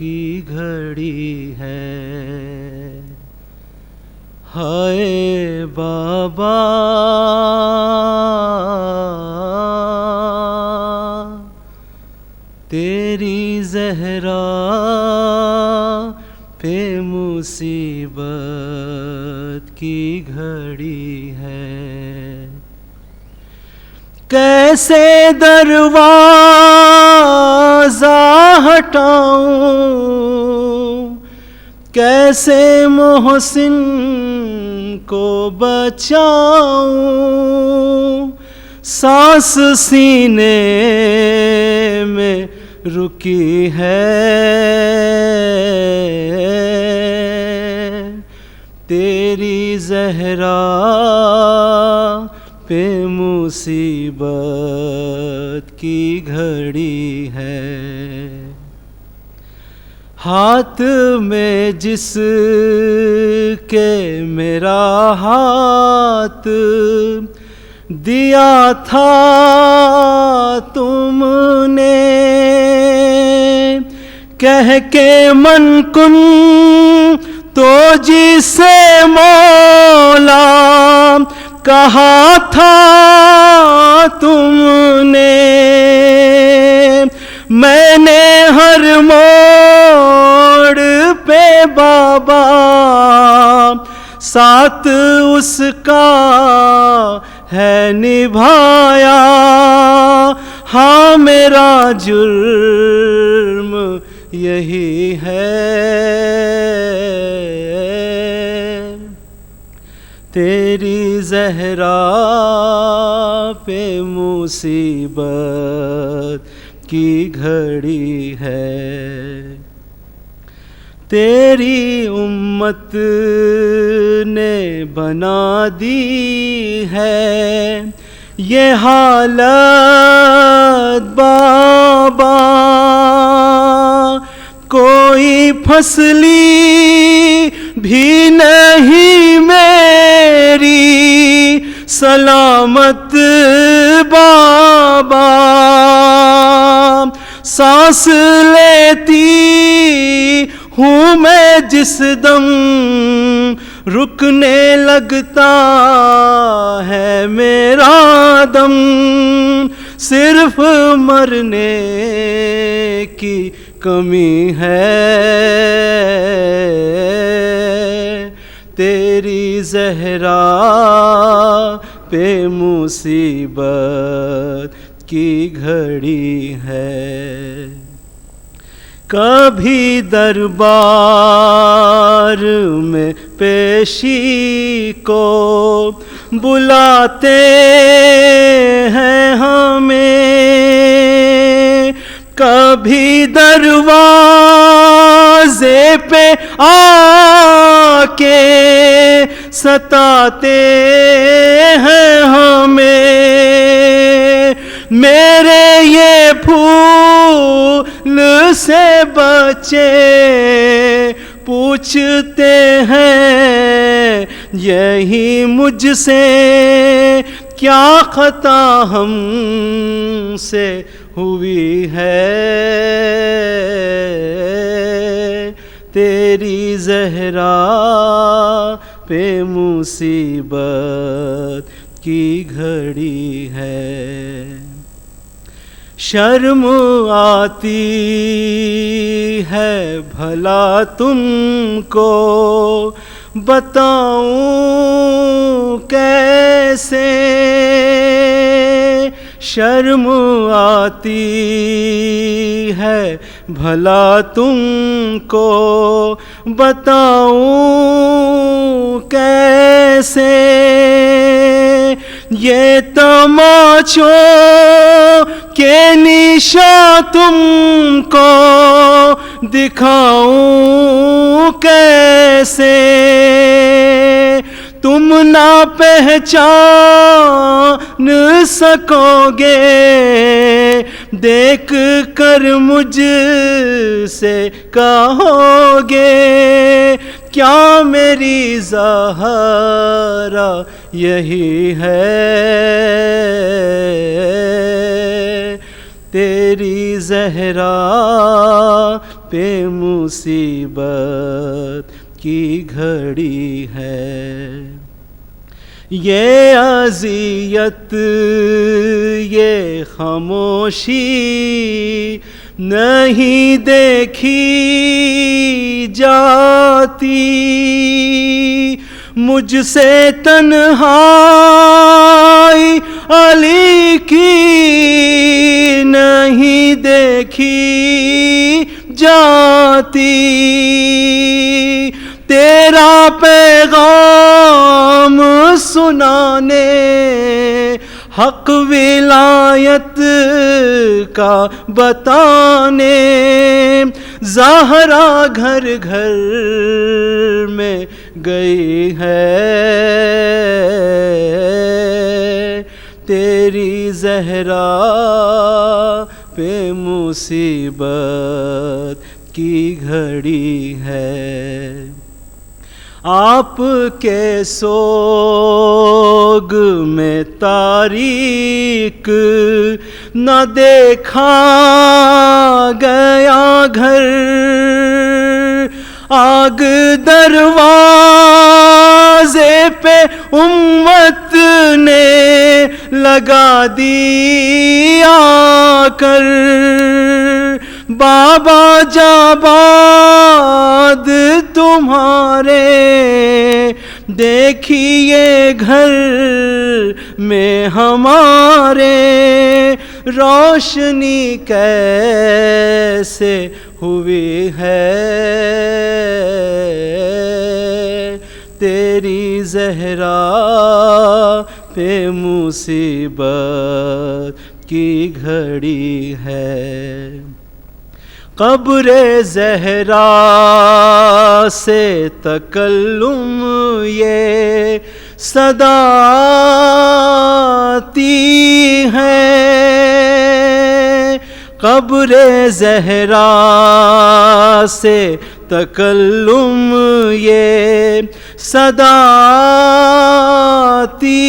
کی گھڑی ہے۔ ہائے بابا تیری زہرا پہ مصیبت کی گھڑی ہے۔ کیسے دروازہ ہٹاؤں، کیسے محسن کو بچاؤں، سانس سینے میں رکی ہے، تیری زہرا پہ مصیبت کی گھڑی ہے۔ ہاتھ میں جس کے میرا ہاتھ دیا تھا تم نے، کہہ کے من کن تو جسے مولا کہا تھا تم نے، میں نے ہر موڑ پہ بابا ساتھ اس کا ہے نبھایا، ہاں میرا جرم یہی ہے، تیری زہرا پہ مصیبت کی گھڑی ہے۔ تیری امت نے بنا دی ہے یہ حالت بابا، کوئی پھسلی بھی نہیں میری سلامت بابا، سانس لیتی ہوں میں جس دم رکنے لگتا ہے میرا دم، صرف مرنے کی کمی ہے، تیری زہرا پہ مصیبت کی گھڑی ہے۔ کبھی دربار میں پیشی کو بلاتے ہیں ہمیں، کبھی دروازے پہ آ کے ستاتے ہیں ہمیں، میرے یہ پھول سے بچے پوچھتے ہیں یہی مجھ سے، کیا خطا ہم سے ہوئی ہے، تیری زہرا پہ مصیبت کی گھڑی ہے۔ شرم آتی ہے بھلا تم کو بتاؤں کیسے، شرم آتی ہے بھلا تم کو بتاؤں کیسے، یہ تماچوں کے نشاں تم کو دکھاؤں کیسے، تم نہ پہچان سکو گے دیکھ کر مجھ سے کہو گے، کیا میری زہرا یہی ہے، تیری زہرا پہ مصیبت کی گھڑی ہے. یہ اذیت یہ خاموشی نہیں دیکھی جاتی، مجھ سے تنہائی علی کی نہیں دیکھی جاتی. تیرا پیغام سنانے حق ولایت کا بتانے زہرا گھر گھر میں گئی ہے. تیری زہرا پہ مصیبت کی گھڑی ہے. آپ کے سوگ میں تاریک نہ دیکھا گیا گھر، آگ دروازے پہ امت نے لگا دی آ کر. بابا جاباد تمہارے دیکھیے گھر میں ہمارے روشنی کیسے ہوئی ہے. تیری زہرا پہ مصیبت کی گھڑی ہے. قبر زہرا سے تکلم یہ صدا آتی ہے. قبر زہرا سے تکلم یہ صدا آتی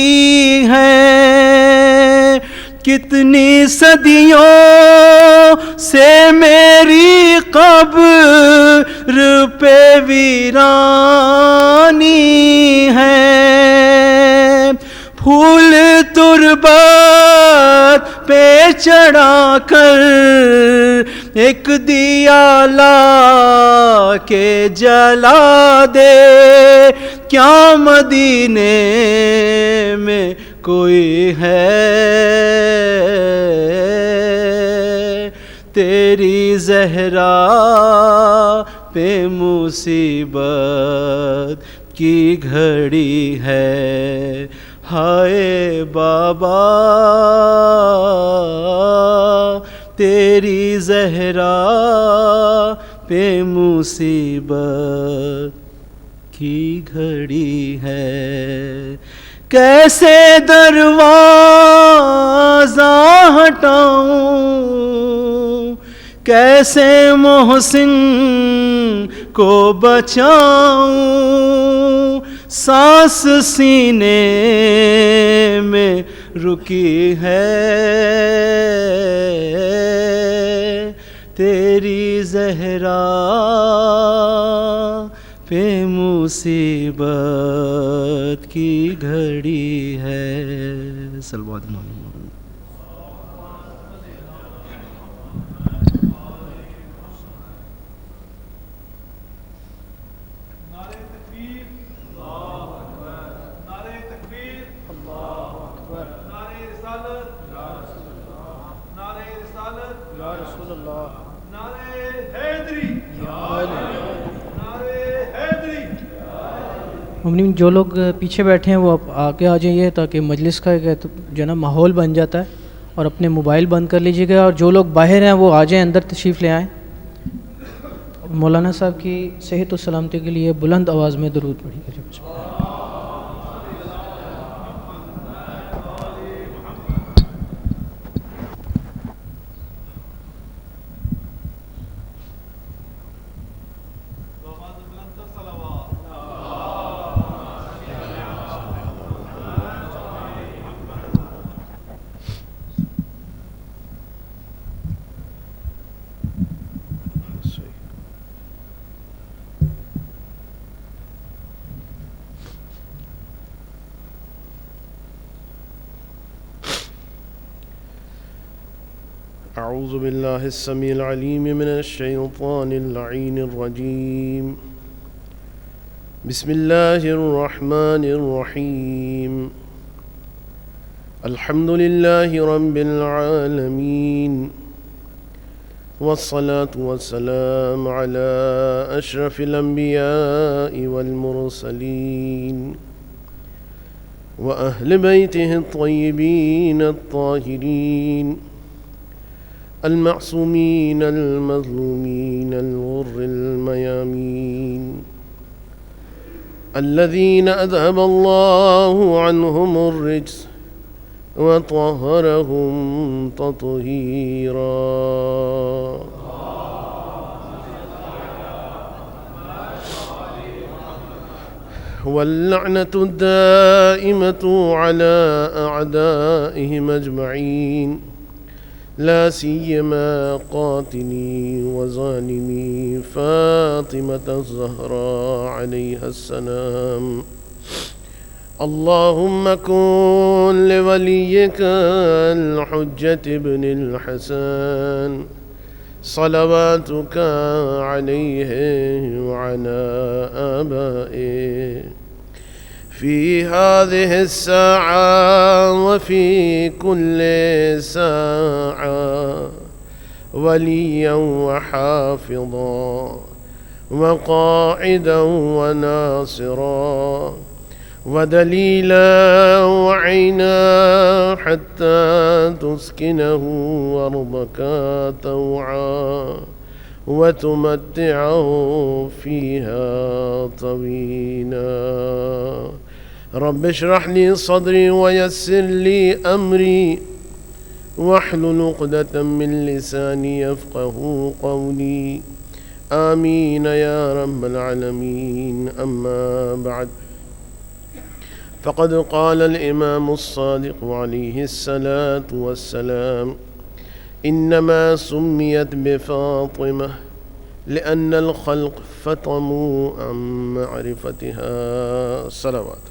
ہے. کتنی صدیوں سے میری قبر پہ ویرانی ہے. پھول تربت پہ چڑھا کر ایک دیا لا کے جلا دے. کیا مدینے میں کوئی ہے تیری زہرا پہ مصیبت کی گھڑی ہے. ہائے بابا تیری زہرا پہ مصیبت کی گھڑی ہے. کیسے دروازہ ہٹاؤں کیسے محسن کو بچاؤں سانس سینے میں رکی ہے تیری زہرا پہ مصیبت کی گھڑی ہے. صلوات محمد. ممنون جو لوگ پیچھے بیٹھے ہیں وہ آگے آ جائیے تاکہ مجلس کا ایک جو نا ماحول بن جاتا ہے. اور اپنے موبائل بند کر لیجیے گا اور جو لوگ باہر ہیں وہ آ جائیں اندر تشریف لے آئیں. مولانا صاحب کی صحت و سلامتی کے لیے بلند آواز میں درود پڑھیے گا. أعوذ بالله السميع العليم من الشيطان اللعين الرجيم. بسم الله الرحمن الرحيم. الحمد لله رب العالمين، والصلاة والسلام على أشرف الأنبياء والمرسلين وأهل بيته الطيبين الطاهرين المعصومين المظلومين الغر الميامين الذين أذهب الله عنهم الرجس وطهرهم تطهيرا. واللعنة الدائمة على أعدائهم أجمعين، لا سيما قاتلي وظالمي فاطمة الزهراء عليها السلام. اللهم كن لوليك الحجة ابن الحسن صلواتك عليه وعلى آبائه في هذه الساعة وفي كل ساعة وليا وحافظا وقائدا وناصرا ودليلا وعينا حتى تسكنه أرضك طوعا وتمتعه فيها طويلا. رب اشرح لي صدري ويسر لي أمري واحلل عقدة من لساني يفقه قولي. آمين يا رب العالمين. أما بعد، فقد قال الإمام الصادق عليه الصلاة والسلام: إنما سميت بفاطمة لأن الخلق فطموا عن معرفتها. صلوات.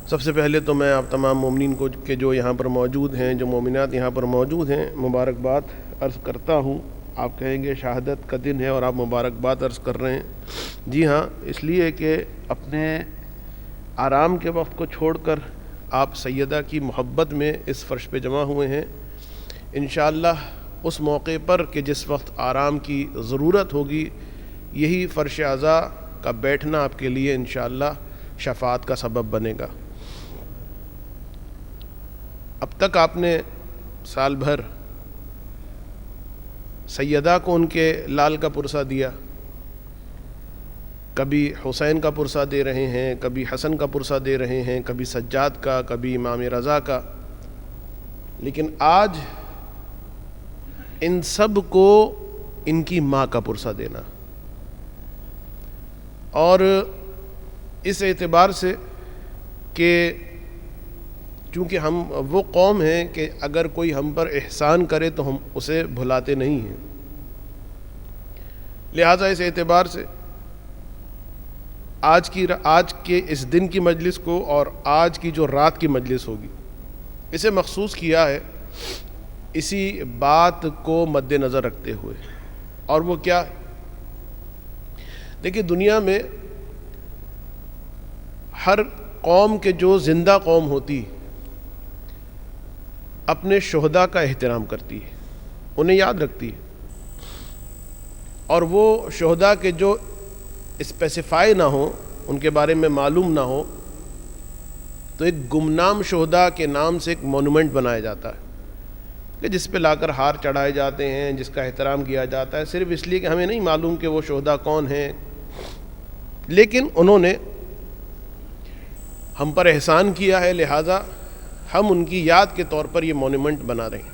سب سے پہلے تو میں آپ تمام مومنین کو کہ جو یہاں پر موجود ہیں، جو مومنات یہاں پر موجود ہیں، مبارکباد عرض کرتا ہوں. آپ کہیں گے شہادت کا دن ہے اور آپ مبارکباد عرض کر رہے ہیں. جی ہاں، اس لیے کہ اپنے آرام کے وقت کو چھوڑ کر آپ سیدہ کی محبت میں اس فرش پہ جمع ہوئے ہیں. انشاءاللہ اس موقع پر کہ جس وقت آرام کی ضرورت ہوگی، یہی فرش عزا کا بیٹھنا آپ کے لیے انشاءاللہ شفاعت کا سبب بنے گا. اب تک آپ نے سال بھر سیدہ کو ان کے لال کا پرسہ دیا، کبھی حسین کا پرسہ دے رہے ہیں، کبھی حسن کا پرسہ دے رہے ہیں، کبھی سجاد کا، کبھی امام رضا کا. لیکن آج ان سب کو ان کی ماں کا پرسہ دینا، اور اس اعتبار سے کہ چونکہ ہم وہ قوم ہیں کہ اگر کوئی ہم پر احسان کرے تو ہم اسے بھلاتے نہیں ہیں، لہٰذا اس اعتبار سے آج کے اس دن کی مجلس کو اور آج کی جو رات کی مجلس ہوگی، اسے مخصوص کیا ہے اسی بات کو مد نظر رکھتے ہوئے. اور وہ کیا؟ دیکھیے، دنیا میں ہر قوم کے جو زندہ قوم ہوتی اپنے شہداء کا احترام کرتی ہے، انہیں یاد رکھتی ہے، اور وہ شہداء کے جو اسپیسیفائی نہ ہو، ان کے بارے میں معلوم نہ ہو، تو ایک گمنام شہداء کے نام سے ایک مونومنٹ بنایا جاتا ہے کہ جس پہ لا کر ہار چڑھائے جاتے ہیں، جس کا احترام کیا جاتا ہے، صرف اس لیے کہ ہمیں نہیں معلوم کہ وہ شہداء کون ہیں. لیکن انہوں نے ہم پر احسان کیا ہے، لہٰذا ہم ان کی یاد کے طور پر یہ مونومنٹ بنا رہے ہیں.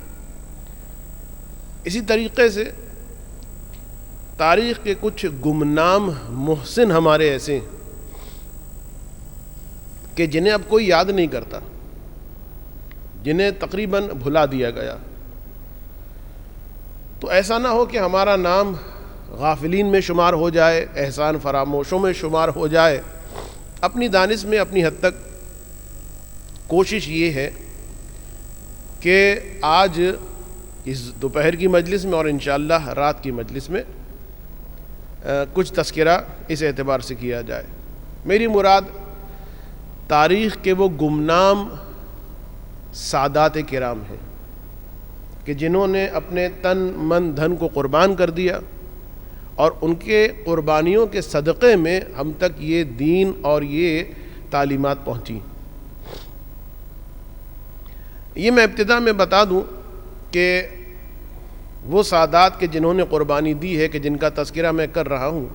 اسی طریقے سے تاریخ کے کچھ گمنام محسن ہمارے ایسے ہیں کہ جنہیں اب کوئی یاد نہیں کرتا، جنہیں تقریباً بھلا دیا گیا. تو ایسا نہ ہو کہ ہمارا نام غافلین میں شمار ہو جائے، احسان فراموشوں میں شمار ہو جائے. اپنی دانش میں اپنی حد تک کوشش یہ ہے کہ آج اس دوپہر کی مجلس میں اور انشاءاللہ رات کی مجلس میں کچھ تذکرہ اس اعتبار سے کیا جائے۔ میری مراد تاریخ کے وہ گمنام سادات کرام ہیں کہ جنہوں نے اپنے تن من دھن کو قربان کر دیا، اور ان کے قربانیوں کے صدقے میں ہم تک یہ دین اور یہ تعلیمات پہنچی۔ یہ میں ابتدا میں بتا دوں کہ وہ سادات کے جنہوں نے قربانی دی ہے کہ جن کا تذکرہ میں کر رہا ہوں،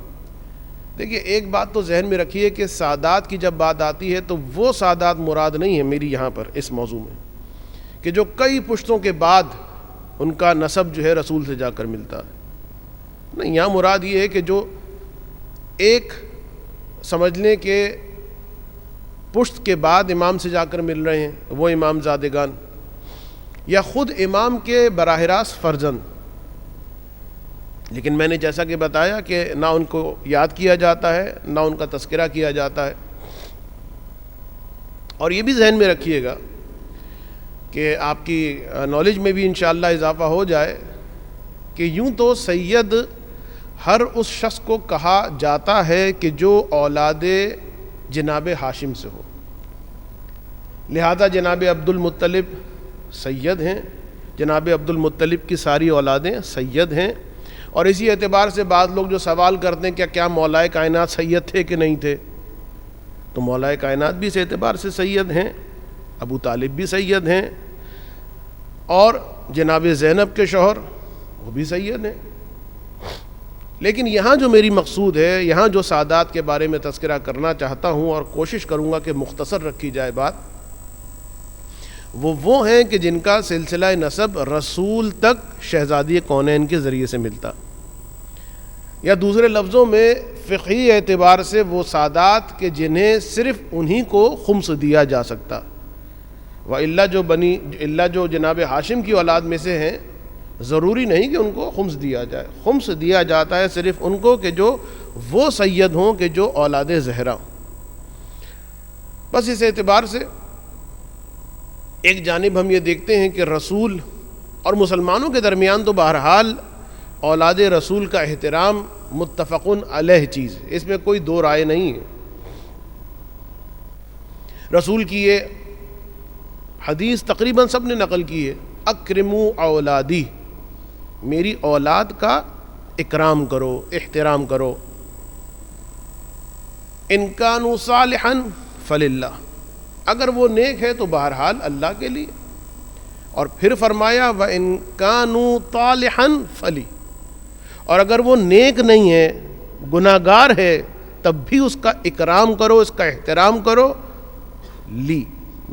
دیکھیے ایک بات تو ذہن میں رکھیے کہ سادات کی جب بات آتی ہے تو وہ سادات مراد نہیں ہے میری یہاں پر اس موضوع میں کہ جو کئی پشتوں کے بعد ان کا نسب جو ہے رسول سے جا کر ملتا ہے، نہیں، یہاں مراد یہ ہے کہ جو ایک سمجھ لیں کہ پشت کے بعد امام سے جا کر مل رہے ہیں، وہ امام زادگان یا خود امام کے براہ راست فرزند، لیکن میں نے جیسا کہ بتایا کہ نہ ان کو یاد کیا جاتا ہے نہ ان کا تذکرہ کیا جاتا ہے۔ اور یہ بھی ذہن میں رکھیے گا کہ آپ کی نالج میں بھی انشاءاللہ اضافہ ہو جائے کہ یوں تو سید ہر اس شخص کو کہا جاتا ہے کہ جو اولاد جناب ہاشم سے ہو، لہذا جناب عبد المطلب سید ہیں، جناب عبد المطلب کی ساری اولادیں سید ہیں، اور اسی اعتبار سے بعض لوگ جو سوال کرتے ہیں کہ کیا مولا کائنات سید تھے کہ نہیں تھے، تو مولا کائنات بھی اس اعتبار سے سید ہیں، ابو طالب بھی سید ہیں، اور جناب زینب کے شوہر وہ بھی سید ہیں۔ لیکن یہاں جو میری مقصود ہے، یہاں جو سادات کے بارے میں تذکرہ کرنا چاہتا ہوں اور کوشش کروں گا کہ مختصر رکھی جائے بات، وہ ہیں کہ جن کا سلسلہ نسب رسول تک شہزادی کونین کے ذریعے سے ملتا، یا دوسرے لفظوں میں فقہی اعتبار سے وہ سادات کہ جنہیں صرف انہی کو خمس دیا جا سکتا، وَإِلَّا جو جناب ہاشم کی اولاد میں سے ہیں ضروری نہیں کہ ان کو خمس دیا جائے، خمس دیا جاتا ہے صرف ان کو کہ جو وہ سید ہوں کہ جو اولاد زہرا ہوں۔ بس اس اعتبار سے ایک جانب ہم یہ دیکھتے ہیں کہ رسول اور مسلمانوں کے درمیان تو بہرحال اولاد رسول کا احترام متفقن علیہ چیز ہے، اس میں کوئی دو رائے نہیں ہے۔ رسول کی یہ حدیث تقریباً سب نے نقل کی ہے، اکرموا اولادی، میری اولاد کا اکرام کرو، احترام کرو، ان کانوا صالحا فللہ، اگر وہ نیک ہے تو بہرحال اللہ کے لیے، اور پھر فرمایا وَإِن كَانُوا طَالِحًا فَلِي، اور اگر وہ نیک نہیں ہے، گناہ گار ہے، تب بھی اس کا اکرام کرو، اس کا احترام کرو، لی،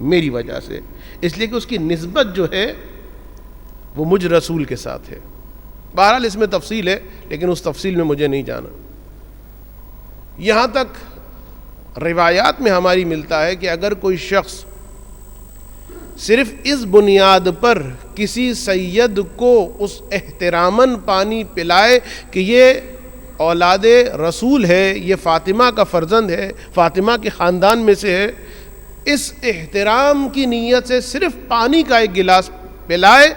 میری وجہ سے، اس لیے کہ اس کی نسبت جو ہے وہ مجھ رسول کے ساتھ ہے۔ بہرحال اس میں تفصیل ہے، لیکن اس تفصیل میں مجھے نہیں جانا۔ یہاں تک روایات میں ہماری ملتا ہے کہ اگر کوئی شخص صرف اس بنیاد پر کسی سید کو اس احتراماً پانی پلائے کہ یہ اولاد رسول ہے، یہ فاطمہ کا فرزند ہے، فاطمہ کے خاندان میں سے ہے، اس احترام کی نیت سے صرف پانی کا ایک گلاس پلائے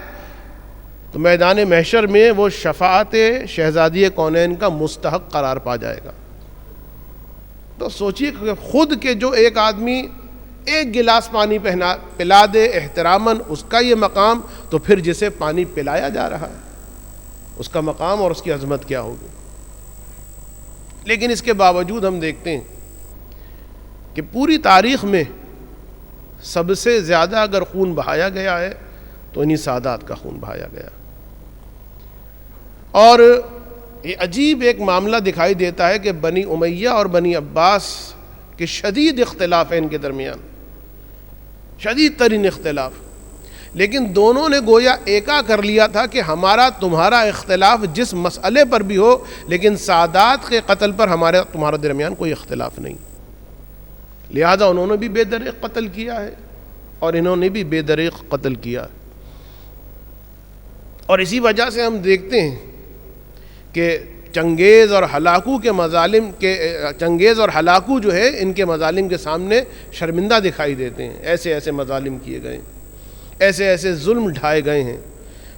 تو میدان محشر میں وہ شفاعت شہزادی کونین کا مستحق قرار پا جائے گا۔ تو سوچئے کہ خود کے جو ایک آدمی ایک گلاس پانی پلا دے احتراماً، اس کا یہ مقام، تو پھر جسے پانی پلایا جا رہا ہے اس کا مقام اور اس کی عظمت کیا ہوگی۔ لیکن اس کے باوجود ہم دیکھتے ہیں کہ پوری تاریخ میں سب سے زیادہ اگر خون بہایا گیا ہے تو انہی سادات کا خون بہایا گیا، اور یہ عجیب ایک معاملہ دکھائی دیتا ہے کہ بنی امیہ اور بنی عباس کے شدید اختلاف ہے ان کے درمیان، شدید ترین اختلاف، لیکن دونوں نے گویا ایکا کر لیا تھا کہ ہمارا تمہارا اختلاف جس مسئلے پر بھی ہو، لیکن سادات کے قتل پر تمہارا درمیان کوئی اختلاف نہیں، لہذا انہوں نے بھی بے دریغ قتل کیا ہے اور انہوں نے بھی بے دریغ قتل کیا ہے۔ اور اسی وجہ سے ہم دیکھتے ہیں کہ چنگیز اور ہلاکو کے مظالم کے چنگیز اور ہلاکو جو ہے ان کے مظالم کے سامنے شرمندہ دکھائی دیتے ہیں. ایسے ایسے مظالم کیے گئے ہیں, ایسے ایسے ظلم ڈھائے گئے ہیں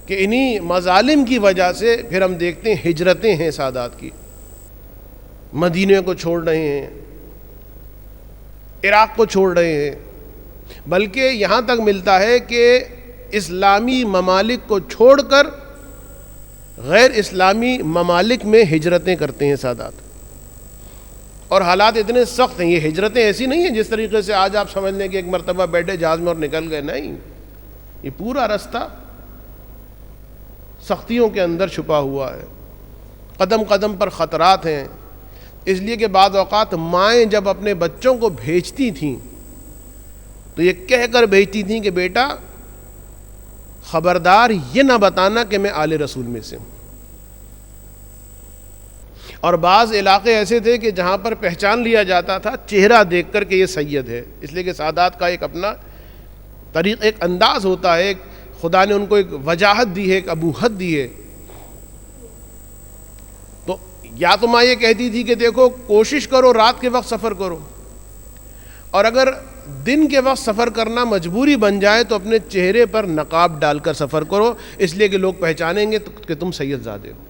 کہ انہی مظالم کی وجہ سے پھر ہم دیکھتے ہیں ہجرتیں ہیں سادات کی. مدینے کو چھوڑ رہے ہیں, عراق کو چھوڑ رہے ہیں, بلکہ یہاں تک ملتا ہے کہ اسلامی ممالک کو چھوڑ کر غیر اسلامی ممالک میں ہجرتیں کرتے ہیں سادات. اور حالات اتنے سخت ہیں, یہ ہجرتیں ایسی نہیں ہیں جس طریقے سے آج آپ سمجھ لیں کہ ایک مرتبہ بیٹھے جہاز میں اور نکل گئے. نہیں, یہ پورا رستہ سختیوں کے اندر چھپا ہوا ہے, قدم قدم پر خطرات ہیں. اس لیے کہ بعض اوقات مائیں جب اپنے بچوں کو بھیجتی تھیں تو یہ کہہ کر بھیجتی تھیں کہ بیٹا خبردار یہ نہ بتانا کہ میں آل رسول میں سے ہوں. اور بعض علاقے ایسے تھے کہ جہاں پر پہچان لیا جاتا تھا چہرہ دیکھ کر کہ یہ سید ہے, اس لیے کہ سادات کا ایک اپنا طریق, ایک انداز ہوتا ہے, خدا نے ان کو ایک وجاہت دی ہے, ایک ابوہت دی ہے. تو یا تو ماں یہ کہتی تھی کہ دیکھو کوشش کرو رات کے وقت سفر کرو, اور اگر دن کے وقت سفر کرنا مجبوری بن جائے تو اپنے چہرے پر نقاب ڈال کر سفر کرو, اس لیے کہ لوگ پہچانیں گے کہ تم سید زادے ہو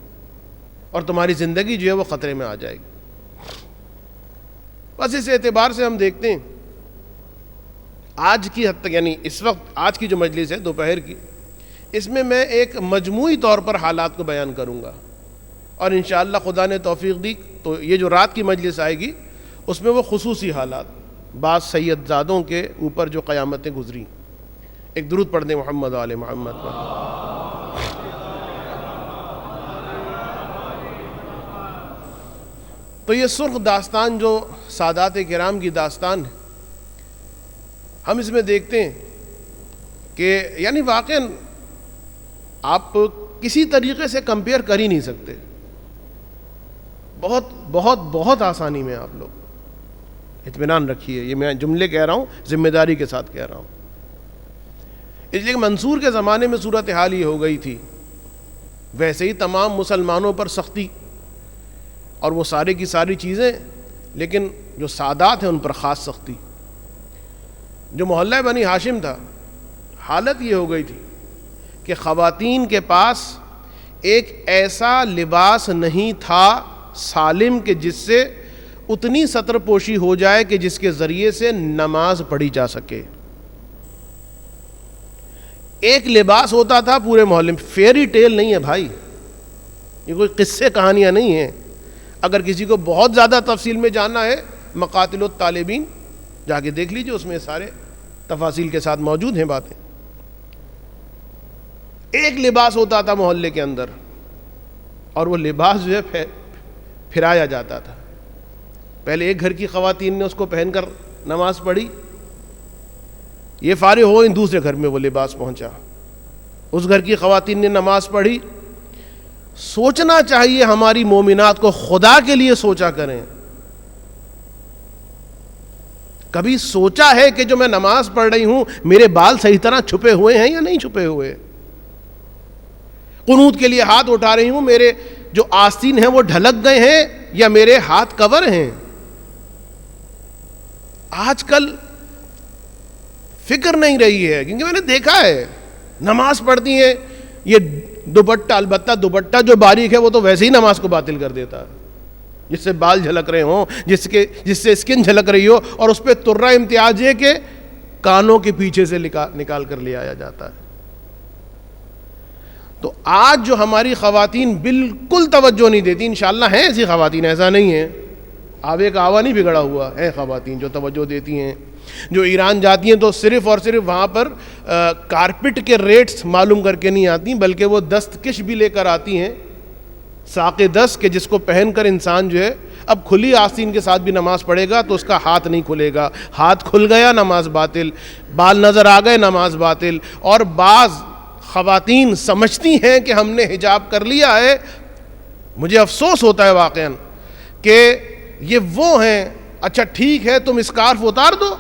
اور تمہاری زندگی جو ہے وہ خطرے میں آ جائے گی. بس اس اعتبار سے ہم دیکھتے ہیں آج کی حد تک, یعنی اس وقت آج کی جو مجلس ہے دوپہر کی, اس میں میں ایک مجموعی طور پر حالات کو بیان کروں گا, اور انشاءاللہ خدا نے توفیق دی تو یہ جو رات کی مجلس آئے گی اس میں وہ خصوصی حالات بعض سید زادوں کے اوپر جو قیامتیں گزری. ایک درود پڑھ دیں محمد و آل محمد پر. تو یہ سرخ داستان جو سادات کرام کی داستان ہے, ہم اس میں دیکھتے ہیں کہ یعنی واقعاً آپ کسی طریقے سے کمپیئر کر ہی نہیں سکتے. بہت بہت بہت آسانی میں آپ لوگ اطمینان رکھیے, یہ میں جملے کہہ رہا ہوں ذمہ داری کے ساتھ کہہ رہا ہوں, اس لیے کہ منصور کے زمانے میں صورتحال یہ ہو گئی تھی, ویسے ہی تمام مسلمانوں پر سختی اور وہ سارے کی ساری چیزیں, لیکن جو سادات ہیں ان پر خاص سختی. جو محلہ بنی ہاشم تھا, حالت یہ ہو گئی تھی کہ خواتین کے پاس ایک ایسا لباس نہیں تھا سالم کہ جس سے اتنی ستر پوشی ہو جائے کہ جس کے ذریعے سے نماز پڑھی جا سکے. ایک لباس ہوتا تھا پورے محلے میں, فیری ٹیل نہیں ہے بھائی, یہ کوئی قصے کہانیاں نہیں ہیں. اگر کسی کو بہت زیادہ تفصیل میں جاننا ہے مقاتل الطالبین جا کے دیکھ لیجئے, اس میں سارے تفاصیل کے ساتھ موجود ہیں باتیں. ایک لباس ہوتا تھا محلے کے اندر, اور وہ لباس جو ہے پھرایا جاتا تھا. پہلے ایک گھر کی خواتین نے اس کو پہن کر نماز پڑھی, یہ فارغ ہو دوسرے گھر میں وہ لباس پہنچا, اس گھر کی خواتین نے نماز پڑھی. سوچنا چاہیے ہماری مومنات کو, خدا کے لیے سوچا کریں. کبھی سوچا ہے کہ جو میں نماز پڑھ رہی ہوں میرے بال صحیح طرح چھپے ہوئے ہیں یا نہیں چھپے ہوئے؟ قنوت کے لیے ہاتھ اٹھا رہی ہوں, میرے جو آستین ہیں وہ ڈھلک گئے ہیں یا میرے ہاتھ کور ہیں؟ آج کل فکر نہیں رہی ہے, کیونکہ میں نے دیکھا ہے نماز پڑھتی ہیں, یہ دوپٹہ, البتہ دوپٹہ جو باریک ہے وہ تو ویسے ہی نماز کو باطل کر دیتا ہے, جس سے بال جھلک رہے ہوں, جس سے اسکن جھلک رہی ہو, اور اس پہ ترہ امتیاز ہے کہ کانوں کے پیچھے سے نکال کر لے آیا جاتا ہے. تو آج جو ہماری خواتین بالکل توجہ نہیں دیتی, انشاءاللہ ہیں ایسی خواتین, ایسا نہیں ہے, آوے کا آوا نہیں بگڑا ہوا ہے, خواتین جو توجہ دیتی ہیں, جو ایران جاتی ہیں تو صرف اور صرف وہاں پر کارپٹ کے ریٹس معلوم کر کے نہیں آتی, بلکہ وہ دستکش بھی لے کر آتی ہیں, ساق دست, کہ جس کو پہن کر انسان جو ہے اب کھلی آستین کے ساتھ بھی نماز پڑھے گا تو اس کا ہاتھ نہیں کھلے گا, ہاتھ کھل گیا نماز باطل, بال نظر آ گئے نماز باطل. اور بعض خواتین سمجھتی ہیں کہ ہم نے حجاب کر لیا ہے. مجھے افسوس ہوتا ہے واقعاً کہ یہ وہ ہیں, اچھا ٹھیک ہے تم اسکارف اتار دو,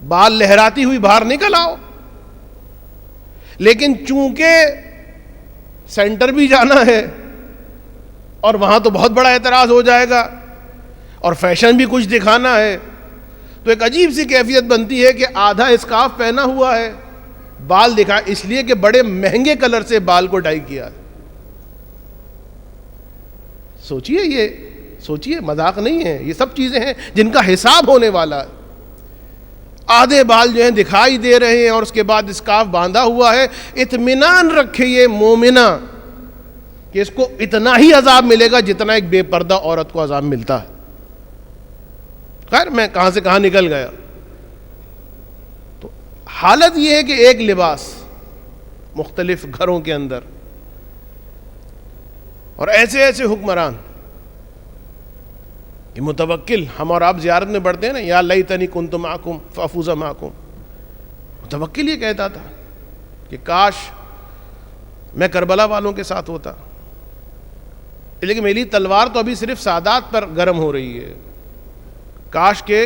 بال لہراتی ہوئی باہر نکل آؤ, لیکن چونکہ سینٹر بھی جانا ہے اور وہاں تو بہت بڑا اعتراض ہو جائے گا اور فیشن بھی کچھ دکھانا ہے. تو ایک عجیب سی کیفیت بنتی ہے کہ آدھا اسکارف پہنا ہوا ہے, بال دکھا, اس لیے کہ بڑے مہنگے کلر سے بال کو ڈائی کیا ہے. سوچئے مذاق نہیں ہے, یہ سب چیزیں ہیں جن کا حساب ہونے والا ہے. آدھے بال جو ہیں دکھائی دے رہے ہیں اور اس کے بعد اسکارف باندھا ہوا ہے. اطمینان رکھے یہ مومنہ کہ اس کو اتنا ہی عذاب ملے گا جتنا ایک بے پردہ عورت کو عذاب ملتا ہے. خیر میں کہاں سے کہاں نکل گیا. تو حالت یہ ہے کہ ایک لباس مختلف گھروں کے اندر, اور ایسے ایسے حکمران کہ متوکل, ہم اور آپ زیارت میں پڑھتے ہیں نا, یا لیتنی کنت معکم فافوز معکم. متوکل یہ کہتا تھا کہ کاش میں کربلا والوں کے ساتھ ہوتا, لیکن میری تلوار تو ابھی صرف سادات پر گرم ہو رہی ہے. کاش کہ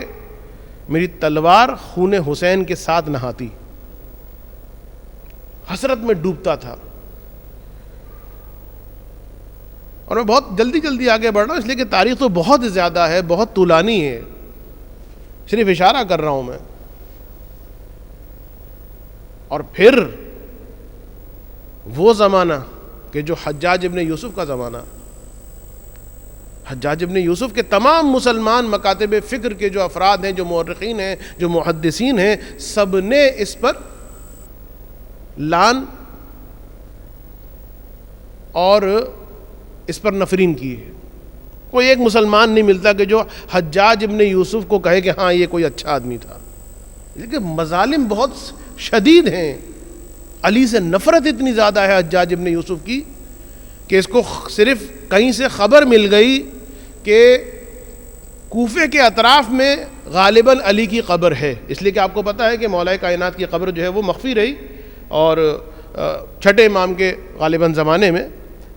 میری تلوار خون حسین کے ساتھ نہاتی. حسرت میں ڈوبتا تھا. اور میں بہت جلدی آگے بڑھ رہا ہوں اس لیے کہ تاریخ تو بہت زیادہ ہے, بہت طولانی ہے, صرف اشارہ کر رہا ہوں میں. اور پھر وہ زمانہ کہ جو حجاج ابن یوسف کا زمانہ, حجاج ابن یوسف کے تمام مسلمان مکاتب فکر کے جو افراد ہیں, جو مورخین ہیں, جو محدثین ہیں, سب نے اس پر لعن اور اس پر نفرین کی ہے. کوئی ایک مسلمان نہیں ملتا کہ جو حجاج ابن یوسف کو کہے کہ ہاں یہ کوئی اچھا آدمی تھا. لیکن مظالم بہت شدید ہیں. علی سے نفرت اتنی زیادہ ہے حجاج ابن یوسف کی کہ اس کو صرف کہیں سے خبر مل گئی کہ کوفے کے اطراف میں غالباً علی کی قبر ہے. اس لیے کہ آپ کو پتہ ہے کہ مولا کائنات کی قبر جو ہے وہ مخفی رہی, اور چھٹے امام کے غالباً زمانے میں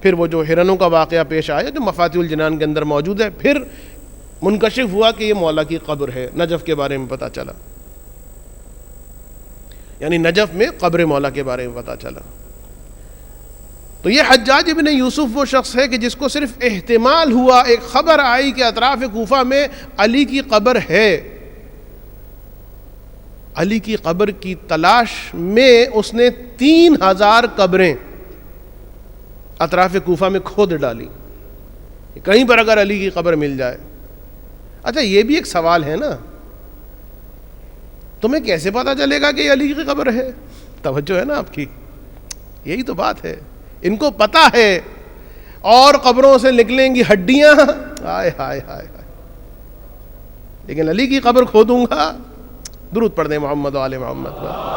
پھر وہ جو ہرنوں کا واقعہ پیش آیا جو مفاتیح الجنان کے اندر موجود ہے, پھر منکشف ہوا کہ یہ مولا کی قبر ہے. نجف کے بارے میں پتہ چلا, یعنی نجف میں قبر مولا کے بارے میں پتہ چلا. تو یہ حجاج ابن یوسف وہ شخص ہے کہ جس کو صرف احتمال ہوا, ایک خبر آئی کہ اطراف کوفہ میں علی کی قبر ہے. علی کی قبر کی تلاش میں اس نے 3000 قبریں اطراف کوفہ میں کھود ڈالی, کہیں پر اگر علی کی قبر مل جائے. اچھا یہ بھی ایک سوال ہے نا, تمہیں کیسے پتا چلے گا کہ یہ علی کی قبر ہے؟ توجہ ہے نا آپ کی, یہی تو بات ہے. ان کو پتا ہے, اور قبروں سے نکلیں گی ہڈیاں, ہائے ہائے ہائے ہائے, لیکن علی کی قبر کھودوں گا. درود پڑھ دیں محمد و آل محمد پر.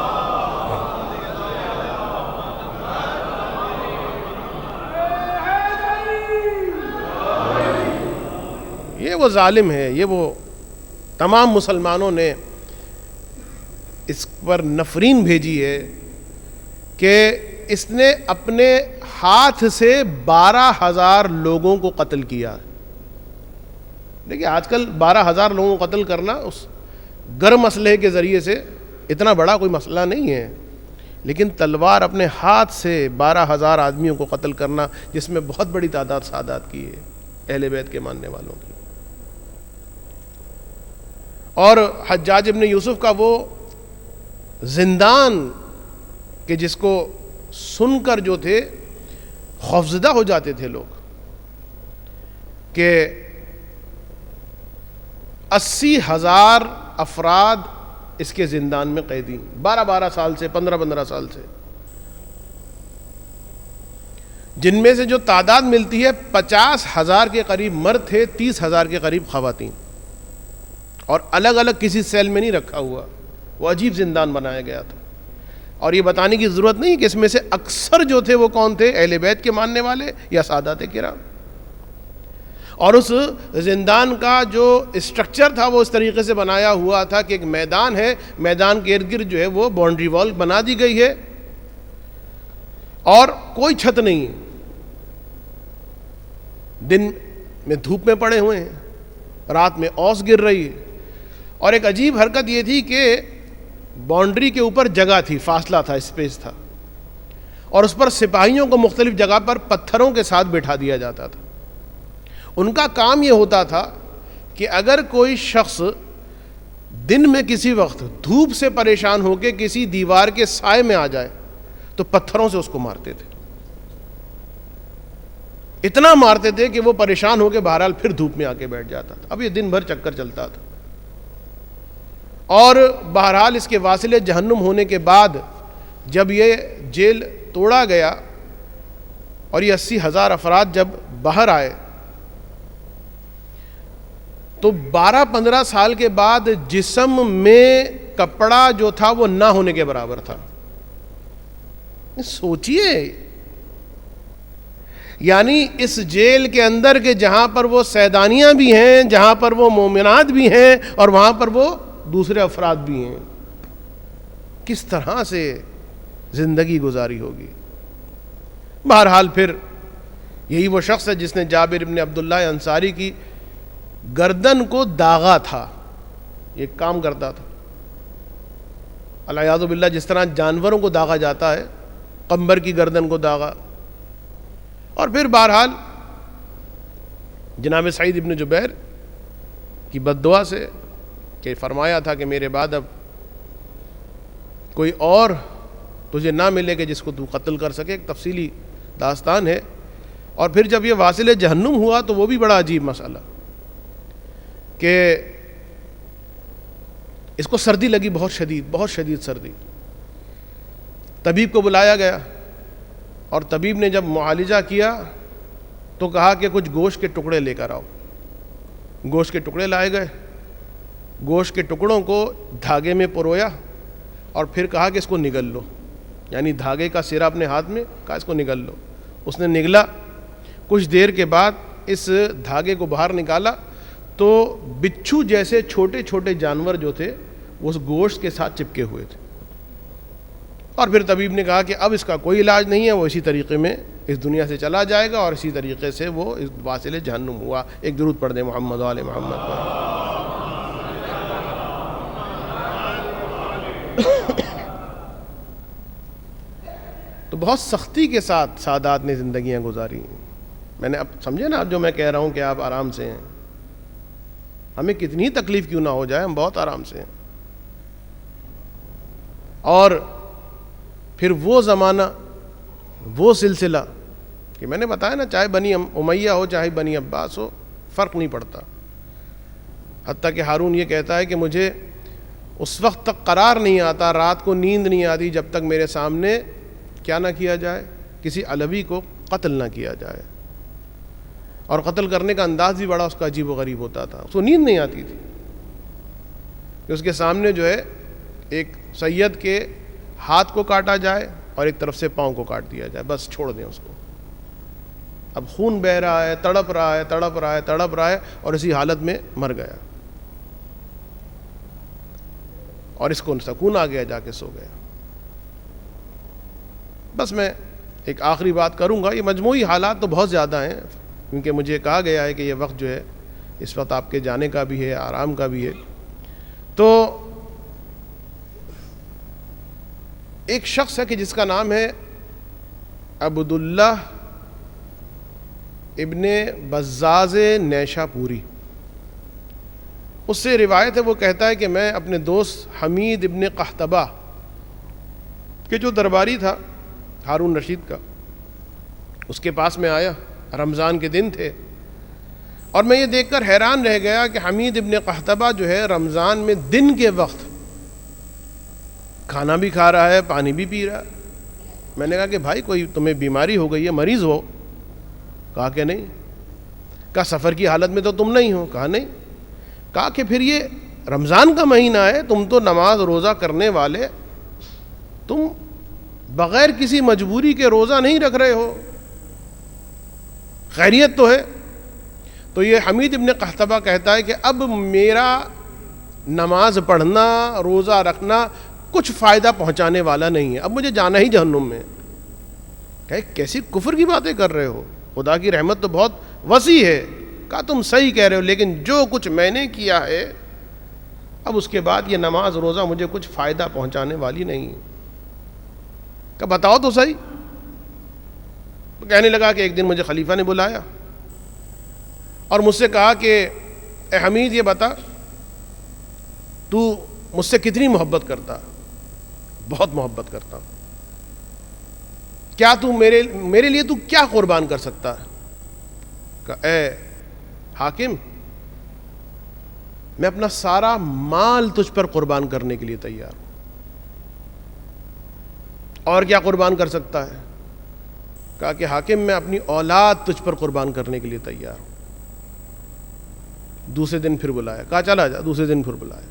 یہ وہ ظالم ہے, یہ وہ تمام مسلمانوں نے اس پر نفرین بھیجی ہے کہ اس نے اپنے ہاتھ سے 12,000 لوگوں کو قتل کیا. دیکھیے آج کل 12,000 لوگوں کو قتل کرنا اس گرم اسلحے کے ذریعے سے اتنا بڑا کوئی مسئلہ نہیں ہے, لیکن تلوار اپنے ہاتھ سے 12,000 آدمیوں کو قتل کرنا, جس میں بہت بڑی تعداد سادات کی ہے, اہل بیت کے ماننے والوں کی. اور حجاج ابن یوسف کا وہ زندان کہ جس کو سن کر جو تھے خوفزدہ ہو جاتے تھے لوگ, کہ 80,000 افراد اس کے زندان میں قیدی, 12 سال سے, 15 سال سے, جن میں سے جو تعداد ملتی ہے 50,000 کے قریب مرد تھے, 30,000 کے قریب خواتین, اور الگ الگ کسی سیل میں نہیں رکھا ہوا. وہ عجیب زندان بنایا گیا تھا. اور یہ بتانے کی ضرورت نہیں کہ اس میں سے اکثر جو تھے وہ کون تھے, اہل بیت کے ماننے والے یا سادات کرام. اور اس زندان کا جو اسٹرکچر تھا وہ اس طریقے سے بنایا ہوا تھا کہ ایک میدان ہے, میدان کے ارد گرد جو ہے وہ باؤنڈری وال بنا دی گئی ہے, اور کوئی چھت نہیں ہے. دن میں دھوپ میں پڑے ہوئے ہیں, رات میں اوس گر رہی ہے. اور ایک عجیب حرکت یہ تھی کہ باؤنڈری کے اوپر جگہ تھی, فاصلہ تھا, اسپیس تھا, اور اس پر سپاہیوں کو مختلف جگہ پر پتھروں کے ساتھ بٹھا دیا جاتا تھا. ان کا کام یہ ہوتا تھا کہ اگر کوئی شخص دن میں کسی وقت دھوپ سے پریشان ہو کے کسی دیوار کے سائے میں آ جائے تو پتھروں سے اس کو مارتے تھے، اتنا مارتے تھے کہ وہ پریشان ہو کے بہرحال پھر دھوپ میں آ کے بیٹھ جاتا تھا. اب یہ دن بھر چکر چلتا تھا، اور بہرحال اس کے واصل جہنم ہونے کے بعد جب یہ جیل توڑا گیا اور یہ 80,000 افراد جب باہر آئے تو 12-15 سال کے بعد جسم میں کپڑا جو تھا وہ نہ ہونے کے برابر تھا. سوچئے، یعنی اس جیل کے اندر کے جہاں پر وہ سیدانیاں بھی ہیں، جہاں پر وہ مومنات بھی ہیں، اور وہاں پر وہ دوسرے افراد بھی ہیں، کس طرح سے زندگی گزاری ہوگی. بہرحال پھر یہی وہ شخص ہے جس نے جابر بن عبداللہ انصاری کی گردن کو داغا تھا. یہ کام کرتا تھا العیاذ باللہ، جس طرح جانوروں کو داغا جاتا ہے، قمبر کی گردن کو داغا. اور پھر بہرحال جناب سعید ابن جبیر کی بد دعا سے کہ فرمایا تھا کہ میرے بعد اب کوئی اور تجھے نہ ملے کہ جس کو تو قتل کر سکے. ایک تفصیلی داستان ہے. اور پھر جب یہ واصل جہنم ہوا تو وہ بھی بڑا عجیب مسئلہ کہ اس کو سردی لگی، بہت شدید سردی. طبیب کو بلایا گیا اور طبیب نے جب معالجہ کیا تو کہا کہ کچھ گوشت کے ٹکڑے لے کر آؤ. گوشت کے ٹکڑے لائے گئے. گوشت کے ٹکڑوں کو دھاگے میں پرویا اور پھر کہا کہ اس کو نگل لو، یعنی دھاگے کا سرا اپنے ہاتھ میں، کہا اس کو نگل لو. اس نے نگلا. کچھ دیر کے بعد اس دھاگے کو باہر نکالا تو بچھو جیسے چھوٹے چھوٹے جانور جو تھے وہ اس گوشت کے ساتھ چپکے ہوئے تھے. اور پھر طبیب نے کہا کہ اب اس کا کوئی علاج نہیں ہے، وہ اسی طریقے میں اس دنیا سے چلا جائے گا، اور اسی طریقے سے وہ اس واصل جہنم ہوا. ایک درود پڑھ دیں محمد و آل محمد پر. تو بہت سختی کے ساتھ سادات نے زندگیاں گزاری. میں نے اب سمجھے نا، اب جو میں کہہ رہا ہوں کہ آپ آرام سے ہیں، ہمیں کتنی تکلیف کیوں نہ ہو جائے، ہم بہت آرام سے ہیں. اور پھر وہ زمانہ، وہ سلسلہ کہ میں نے بتایا نا، چاہے بنی امیہ ہو چاہے بنی عباس ہو، فرق نہیں پڑتا. حتیٰ کہ ہارون یہ کہتا ہے کہ مجھے اس وقت تک قرار نہیں آتا، رات کو نیند نہیں آتی جب تک میرے سامنے کیا نہ کیا جائے، کسی علوی کو قتل نہ کیا جائے. اور قتل کرنے کا انداز بھی بڑا اس کا عجیب و غریب ہوتا تھا. اس کو نیند نہیں آتی تھی کہ اس کے سامنے جو ہے ایک سید کے ہاتھ کو کاٹا جائے اور ایک طرف سے پاؤں کو کاٹ دیا جائے، بس چھوڑ دیں اس کو. اب خون بہہ رہا ہے، تڑپ رہا ہے اور اسی حالت میں مر گیا، اور اس کو سکون آ گیا، جا کے سو گیا. بس میں ایک آخری بات کروں گا. یہ مجموعی حالات تو بہت زیادہ ہیں، کیونکہ مجھے کہا گیا ہے کہ یہ وقت جو ہے اس وقت آپ کے جانے کا بھی ہے، آرام کا بھی ہے. تو ایک شخص ہے کہ جس کا نام ہے عبداللہ ابن بزاز نیشا پوری. اس سے روایت ہے، وہ کہتا ہے کہ میں اپنے دوست حمید ابن قحطبہ کہ جو درباری تھا ہارون رشید کا، اس کے پاس میں آیا. رمضان کے دن تھے اور میں یہ دیکھ کر حیران رہ گیا کہ حمید ابن قحطبہ جو ہے رمضان میں دن کے وقت کھانا بھی کھا رہا ہے، پانی بھی پی رہا ہے. میں نے کہا کہ بھائی کوئی تمہیں بیماری ہو گئی ہے، مریض ہو؟ کہا کہ نہیں. کہا سفر کی حالت میں تو تم نہیں ہو؟ کہا نہیں. کہا کہ پھر یہ رمضان کا مہینہ ہے، تم تو نماز روزہ کرنے والے، تم بغیر کسی مجبوری کے روزہ نہیں رکھ رہے ہو، خیریت تو ہے؟ تو یہ حمید ابن قحطبہ کہتا ہے کہ اب میرا نماز پڑھنا، روزہ رکھنا کچھ فائدہ پہنچانے والا نہیں ہے، اب مجھے جانا ہی جہنم میں. کہ کیسی کفر کی باتیں کر رہے ہو، خدا کی رحمت تو بہت وسیع ہے. کہا تم صحیح کہہ رہے ہو، لیکن جو کچھ میں نے کیا ہے اب اس کے بعد یہ نماز روزہ مجھے کچھ فائدہ پہنچانے والی نہیں. کہ بتاؤ تو صحیح. کہنے لگا کہ ایک دن مجھے خلیفہ نے بلایا اور مجھ سے کہا کہ اے حمید یہ بتا تو مجھ سے کتنی محبت کرتا؟ بہت محبت کرتا ہوں. کیا تو میرے لیے تو کیا قربان کر سکتا ہے؟ کہا اے حاکم میں اپنا سارا مال تجھ پر قربان کرنے کے لیے تیار ہوں. اور کیا قربان کر سکتا ہے؟ کہا کہ حاکم میں اپنی اولاد تجھ پر قربان کرنے کے لیے تیار ہوں. دوسرے دن پھر بلایا. کہا چلا جا. دوسرے دن پھر بلایا.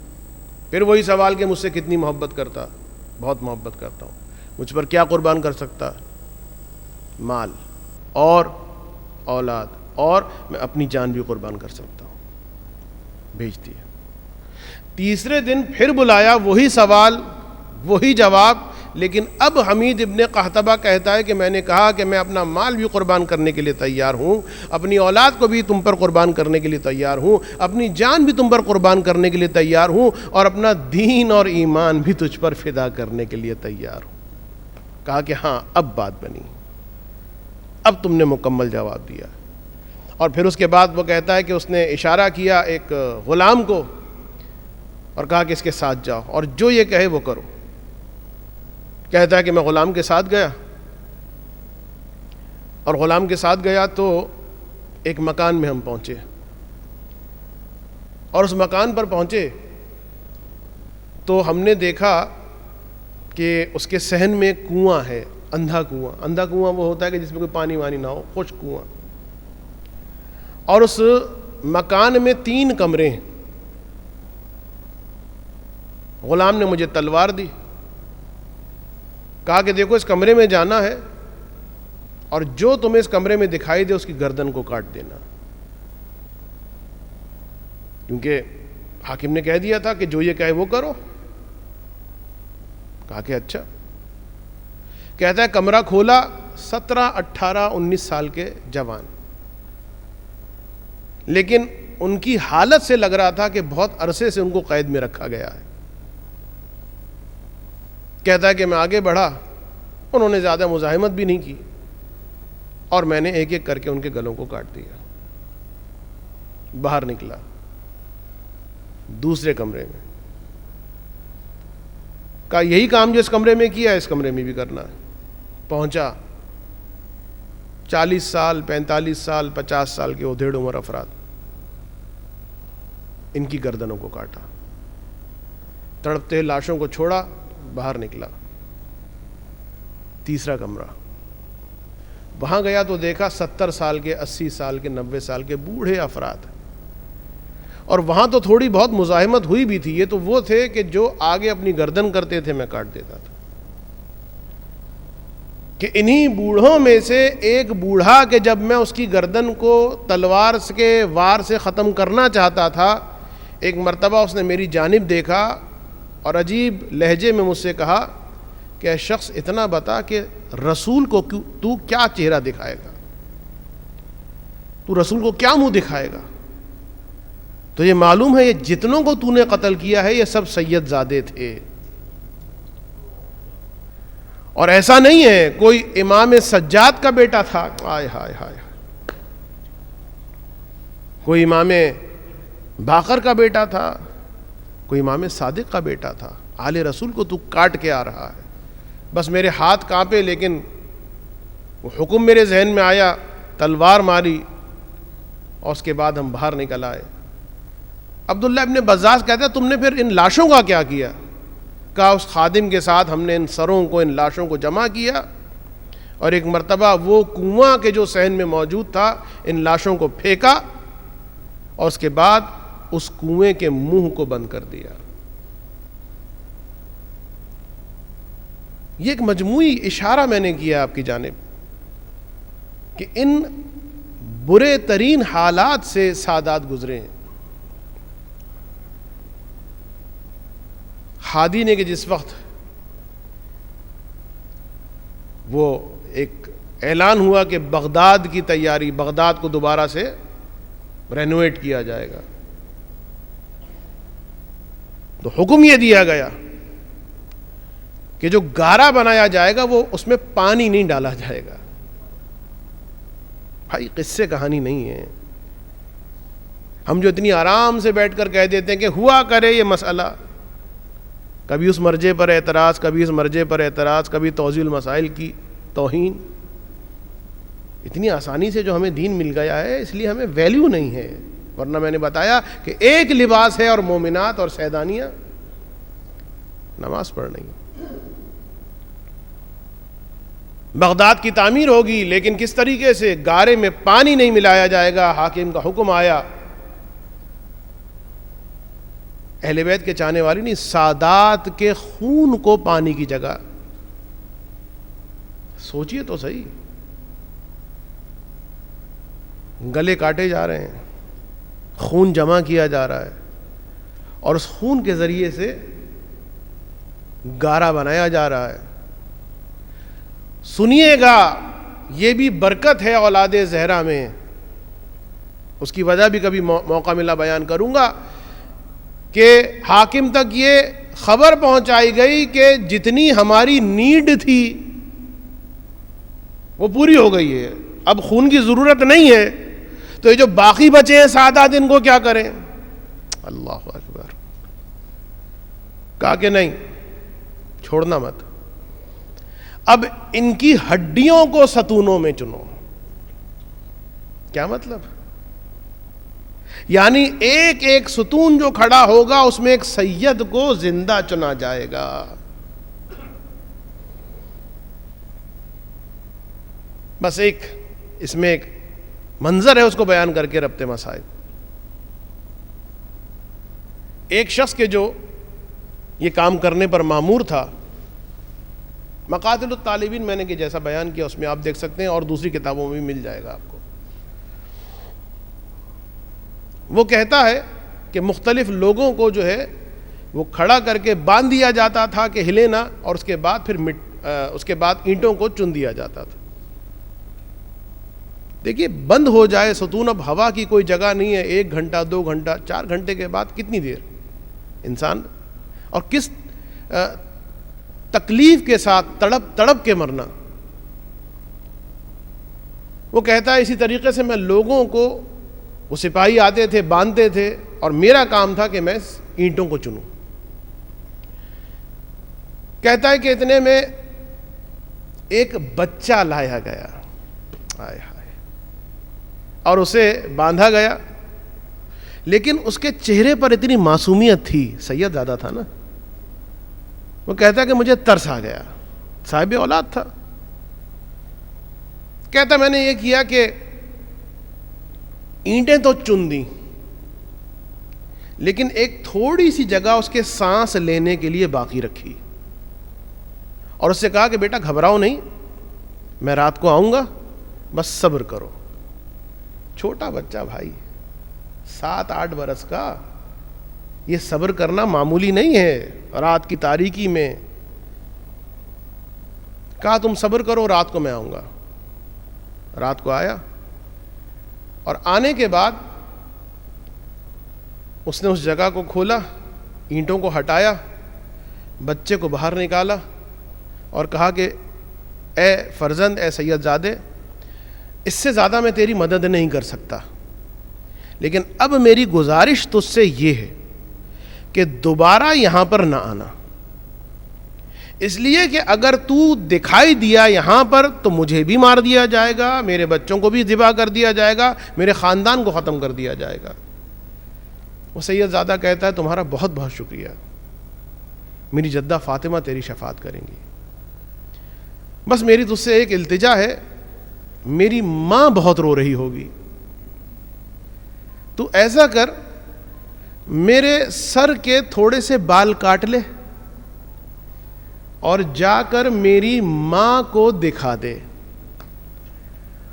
پھر وہی سوال کہ مجھ سے کتنی محبت کرتا؟ بہت محبت کرتا ہوں. مجھ پر کیا قربان کر سکتا؟ مال اور اولاد، اور میں اپنی جان بھی قربان کر سکتا ہوں. بھیج دیا. تیسرے دن پھر بلایا، وہی سوال وہی جواب، لیکن اب حمید ابن قحطبہ کہتا ہے کہ میں نے کہا کہ میں اپنا مال بھی قربان کرنے کے لیے تیار ہوں، اپنی اولاد کو بھی تم پر قربان کرنے کے لیے تیار ہوں، اپنی جان بھی تم پر قربان کرنے کے لیے تیار ہوں، اور اپنا دین اور ایمان بھی تجھ پر فدا کرنے کے لیے تیار ہوں. کہا کہ ہاں اب بات بنی، اب تم نے مکمل جواب دیا. اور پھر اس کے بعد وہ کہتا ہے کہ اس نے اشارہ کیا ایک غلام کو اور کہا کہ اس کے ساتھ جاؤ اور جو یہ کہے وہ کرو. کہتا ہے کہ میں غلام کے ساتھ گیا، اور غلام کے ساتھ گیا تو ایک مکان میں ہم پہنچے، اور اس مکان پر پہنچے تو ہم نے دیکھا کہ اس کے صحن میں ایک کنواں ہے، اندھا کنواں. اندھا کنواں وہ ہوتا ہے کہ جس میں کوئی پانی وانی نہ ہو، خشک کنواں. اور اس مکان میں 3 کمرے ہیں. غلام نے مجھے تلوار دی، کہا کہ دیکھو اس کمرے میں جانا ہے اور جو تمہیں اس کمرے میں دکھائی دے اس کی گردن کو کاٹ دینا، کیونکہ حاکم نے کہہ دیا تھا کہ جو یہ کہے وہ کرو. کہا کہ اچھا. کہتا ہے کمرہ کھولا، 17 18 19 سال کے جوان، لیکن ان کی حالت سے لگ رہا تھا کہ بہت عرصے سے ان کو قید میں رکھا گیا ہے. کہتا ہے کہ میں آگے بڑھا، انہوں نے زیادہ مزاحمت بھی نہیں کی، اور میں نے ایک ایک کر کے ان کے گلوں کو کاٹ دیا. باہر نکلا دوسرے کمرے میں، کہا یہی کام جو اس کمرے میں کیا ہے اس کمرے میں بھی کرنا ہے. پہنچا، 40 سال 45 سال 50 سال کے ادھیڑ عمر افراد، ان کی گردنوں کو کاٹا. تڑپتے لاشوں کو چھوڑا، باہر نکلا. تیسرا کمرہ، وہاں گیا تو دیکھا 70 سال کے 80 سال کے 90 سال کے بوڑھے افراد، اور وہاں تو تھوڑی بہت مزاحمت ہوئی بھی تھی. یہ تو وہ تھے کہ جو آگے اپنی گردن کرتے تھے میں کاٹ دیتا تھا. کہ انہی بوڑھوں میں سے ایک بوڑھا کہ جب میں اس کی گردن کو تلوار کے وار سے ختم کرنا چاہتا تھا، ایک مرتبہ اس نے میری جانب دیکھا اور عجیب لہجے میں مجھ سے کہا کہ اے شخص اتنا بتا کہ رسول کو تو کیا چہرہ دکھائے گا، تو رسول کو کیا منہ دکھائے گا؟ تو یہ معلوم ہے یہ جتنوں کو تو نے قتل کیا ہے یہ سب سید زادے تھے، اور ایسا نہیں ہے کوئی امام سجاد کا بیٹا تھا، ہائے ہائے ہائے، کوئی امام باقر کا بیٹا تھا، کوئی امام صادق کا بیٹا تھا. آل رسول کو تو کاٹ کے آ رہا ہے. بس میرے ہاتھ کانپے، لیکن وہ حکم میرے ذہن میں آیا، تلوار ماری، اور اس کے بعد ہم باہر نکل آئے. عبداللہ ابن بزاز کہتا ہے تم نے پھر ان لاشوں کا کیا کیا؟ کہا اس خادم کے ساتھ ہم نے ان سروں کو، ان لاشوں کو جمع کیا، اور ایک مرتبہ وہ کنواں کے جو صحن میں موجود تھا ان لاشوں کو پھینکا، اور اس کے بعد اس کنویں کے منہ کو بند کر دیا. یہ ایک مجموعی اشارہ میں نے کیا آپ کی جانب کہ ان برے ترین حالات سے سادات گزرے ہیں. ہادی نے کہ جس وقت وہ ایک اعلان ہوا کہ بغداد کی تیاری، بغداد کو دوبارہ سے رینوویٹ کیا جائے گا، تو حکم یہ دیا گیا کہ جو گارا بنایا جائے گا وہ اس میں پانی نہیں ڈالا جائے گا. بھائی قصے کہانی نہیں ہے، ہم جو اتنی آرام سے بیٹھ کر کہہ دیتے ہیں کہ ہوا کرے یہ مسئلہ، کبھی اس مرجے پر اعتراض، کبھی اس مرجے پر اعتراض، کبھی توضیح المسائل کی توہین، اتنی آسانی سے جو ہمیں دین مل گیا ہے اس لیے ہمیں ویلیو نہیں ہے. ورنہ میں نے بتایا کہ ایک لباس ہے اور مومنات اور سیدانیاں نماز پڑھ رہی ہیں. بغداد کی تعمیر ہوگی لیکن کس طریقے سے؟ گارے میں پانی نہیں ملایا جائے گا. حاکم کا حکم آیا، اہل بیت کے چاہنے والی نہیں، سادات کے خون کو پانی کی جگہ. سوچئے تو صحیح، گلے کاٹے جا رہے ہیں، خون جمع کیا جا رہا ہے اور اس خون کے ذریعے سے گارا بنایا جا رہا ہے. سنیے گا، یہ بھی برکت ہے اولاد زہرا میں. اس کی وجہ بھی کبھی موقع ملا بیان کروں گا کہ حاکم تک یہ خبر پہنچائی گئی کہ جتنی ہماری نیڈ تھی وہ پوری ہو گئی ہے، اب خون کی ضرورت نہیں ہے، تو یہ جو باقی بچے ہیں سادات ان کو کیا کریں؟ اللہ اکبر. کہا کہ نہیں، چھوڑنا مت، اب ان کی ہڈیوں کو ستونوں میں چنو. کیا مطلب؟ یعنی ایک ایک ستون جو کھڑا ہوگا اس میں ایک سید کو زندہ چنا جائے گا. بس ایک اس میں ایک منظر ہے، اس کو بیان کر کے ربط مسائل. ایک شخص کے جو یہ کام کرنے پر مامور تھا، مقاتل الطالبین میں نے کہ جیسا بیان کیا اس میں آپ دیکھ سکتے ہیں، اور دوسری کتابوں میں بھی مل جائے گا آپ کو. وہ کہتا ہے کہ مختلف لوگوں کو جو ہے وہ کھڑا کر کے باندھ دیا جاتا تھا کہ ہلے نہ، اور اس کے بعد پھر اس کے بعد اینٹوں کو چن دیا جاتا تھا. دیکھیے بند ہو جائے ستون، اب ہوا کی کوئی جگہ نہیں ہے، 1 گھنٹہ 2 گھنٹہ 4 گھنٹے کے بعد کتنی دیر انسان، اور کس تکلیف کے ساتھ تڑپ تڑپ کے مرنا. وہ کہتا ہے اسی طریقے سے میں لوگوں کو، وہ سپاہی آتے تھے باندھتے تھے اور میرا کام تھا کہ میں اینٹوں کو چنوں. کہتا ہے کہ اتنے میں ایک بچہ لایا گیا، ہائے ہائے، اور اسے باندھا گیا، لیکن اس کے چہرے پر اتنی معصومیت تھی، سید زیادہ تھا نا. وہ کہتا ہے کہ مجھے ترس آ گیا، صاحب اولاد تھا. کہتا میں نے یہ کیا کہ اینٹیں تو چن دیں، لیکن ایک تھوڑی سی جگہ اس کے سانس لینے کے لیے باقی رکھی، اور اس سے کہا کہ بیٹا گھبراؤ نہیں، میں رات کو آؤں گا، بس صبر کرو. چھوٹا بچہ بھائی، 7-8 برس کا، یہ صبر کرنا معمولی نہیں ہے رات کی تاریکی میں. کہا تم صبر کرو، رات کو میں آؤں گا. رات کو آیا، اور آنے کے بعد اس نے اس جگہ کو کھولا، اینٹوں کو ہٹایا، بچے کو باہر نکالا اور کہا کہ اے فرزند، اے سید زادے، اس سے زیادہ میں تیری مدد نہیں کر سکتا، لیکن اب میری گزارش تجھ سے یہ ہے کہ دوبارہ یہاں پر نہ آنا، اس لیے کہ اگر تو دکھائی دیا یہاں پر تو مجھے بھی مار دیا جائے گا، میرے بچوں کو بھی ذبح کر دیا جائے گا، میرے خاندان کو ختم کر دیا جائے گا. وہ سید زادہ کہتا ہے تمہارا بہت بہت شکریہ، میری جدہ فاطمہ تیری شفاعت کریں گی، بس میری تجھ سے ایک التجا ہے، میری ماں بہت رو رہی ہوگی، تو ایسا کر میرے سر کے تھوڑے سے بال کاٹ لے اور جا کر میری ماں کو دکھا دے،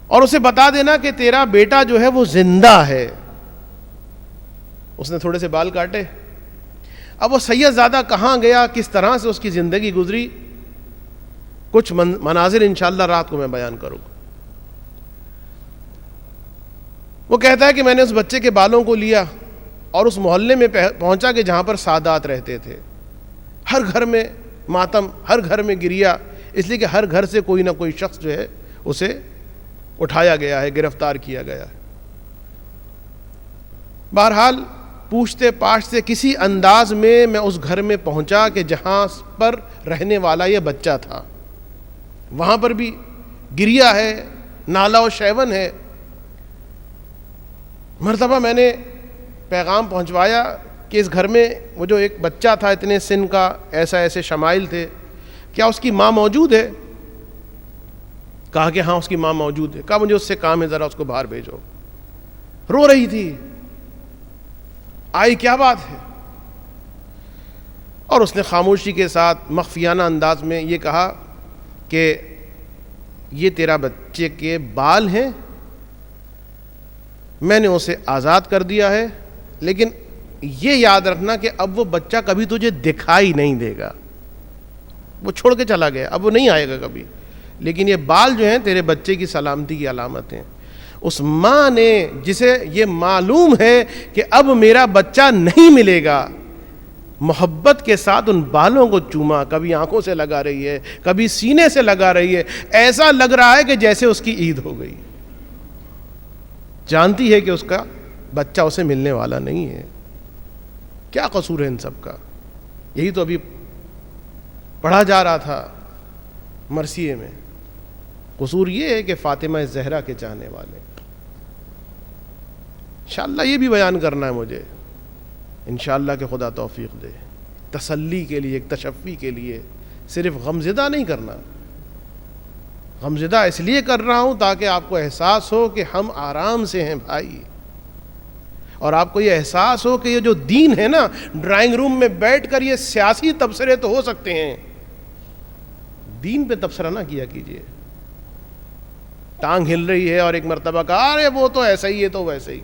اور اسے بتا دینا کہ تیرا بیٹا جو ہے وہ زندہ ہے. اس نے تھوڑے سے بال کاٹے. اب وہ سید زادہ کہاں گیا، کس طرح سے اس کی زندگی گزری، کچھ مناظر انشاءاللہ رات کو میں بیان کروں گا. وہ کہتا ہے کہ میں نے اس بچے کے بالوں کو لیا اور اس محلے میں پہنچا کہ جہاں پر سادات رہتے تھے. ہر گھر میں ماتم، ہر گھر میں گریا، اس لیے کہ ہر گھر سے کوئی نہ کوئی شخص جو ہے اسے اٹھایا گیا ہے، گرفتار کیا گیا ہے. بہرحال پوچھتے پاچھتے کسی انداز میں میں اس گھر میں پہنچا کہ جہاں پر رہنے والا یہ بچہ تھا. وہاں پر بھی گریا ہے, نالا و شیون ہے. مرتبہ میں نے پیغام پہنچوایا کہ اس گھر میں وہ جو ایک بچہ تھا اتنے سن کا, ایسے شمائل تھے, کیا اس کی ماں موجود ہے؟ کہا کہ ہاں اس کی ماں موجود ہے. کہا مجھے اس سے کام ہے, ذرا اس کو باہر بھیجو. رو رہی تھی. آئی, کیا بات ہے؟ اور اس نے خاموشی کے ساتھ مخفیانہ انداز میں یہ کہا کہ یہ تیرا بچے کے بال ہیں, میں نے اسے آزاد کر دیا ہے, لیکن یہ یاد رکھنا کہ اب وہ بچہ کبھی تجھے دکھائی نہیں دے گا. وہ چھوڑ کے چلا گیا, اب وہ نہیں آئے گا کبھی, لیکن یہ بال جو ہیں تیرے بچے کی سلامتی کی علامت ہیں. اس ماں نے, جسے یہ معلوم ہے کہ اب میرا بچہ نہیں ملے گا, محبت کے ساتھ ان بالوں کو چوما. کبھی آنکھوں سے لگا رہی ہے, کبھی سینے سے لگا رہی ہے, ایسا لگ رہا ہے کہ جیسے اس کی عید ہو گئی. جانتی ہے کہ اس کا بچہ اسے ملنے والا نہیں ہے. کیا قصور ہے ان سب کا؟ یہی تو ابھی پڑھا جا رہا تھا مرثیے میں. قصور یہ ہے کہ فاطمہ زہرا کے چاہنے والے. انشاءاللہ یہ بھی بیان کرنا ہے مجھے, انشاءاللہ کہ خدا توفیق دے. تسلی کے لیے, ایک تشفی کے لیے, صرف غمزدہ نہیں کرنا. غمزدہ اس لیے کر رہا ہوں تاکہ آپ کو احساس ہو کہ ہم آرام سے ہیں بھائی, اور آپ کو یہ احساس ہو کہ یہ جو دین ہے نا, ڈرائنگ روم میں بیٹھ کر یہ سیاسی تبصرے تو ہو سکتے ہیں, دین پہ تبصرہ نہ کیا کیجئے. ٹانگ ہل رہی ہے اور ایک مرتبہ کہا ارے وہ تو ایسا ہی ہے تو ویسے ہی.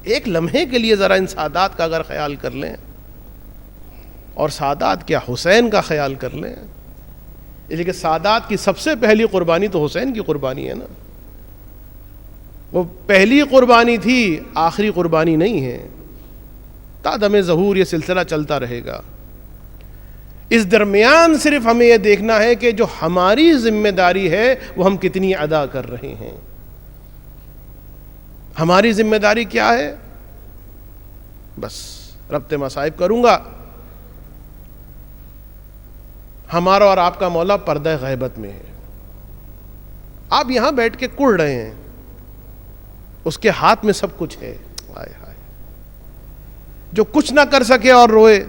ایک لمحے کے لیے ذرا ان سادات کا اگر خیال کر لیں, اور سادات کیا حسین کا خیال کر لیں, اس لیے کہ سادات کی سب سے پہلی قربانی تو حسین کی قربانی ہے نا. وہ پہلی قربانی تھی, آخری قربانی نہیں ہے. تا دم ظہور یہ سلسلہ چلتا رہے گا. اس درمیان صرف ہمیں یہ دیکھنا ہے کہ جو ہماری ذمہ داری ہے وہ ہم کتنی ادا کر رہے ہیں. ہماری ذمہ داری کیا ہے؟ بس ربط مصائب کروں گا. ہمارا اور آپ کا مولا پردہ غیبت میں ہے. آپ یہاں بیٹھ کے کڑ رہے ہیں, اس کے ہاتھ میں سب کچھ ہے. ہائے ہائے, جو کچھ نہ کر سکے اور روئے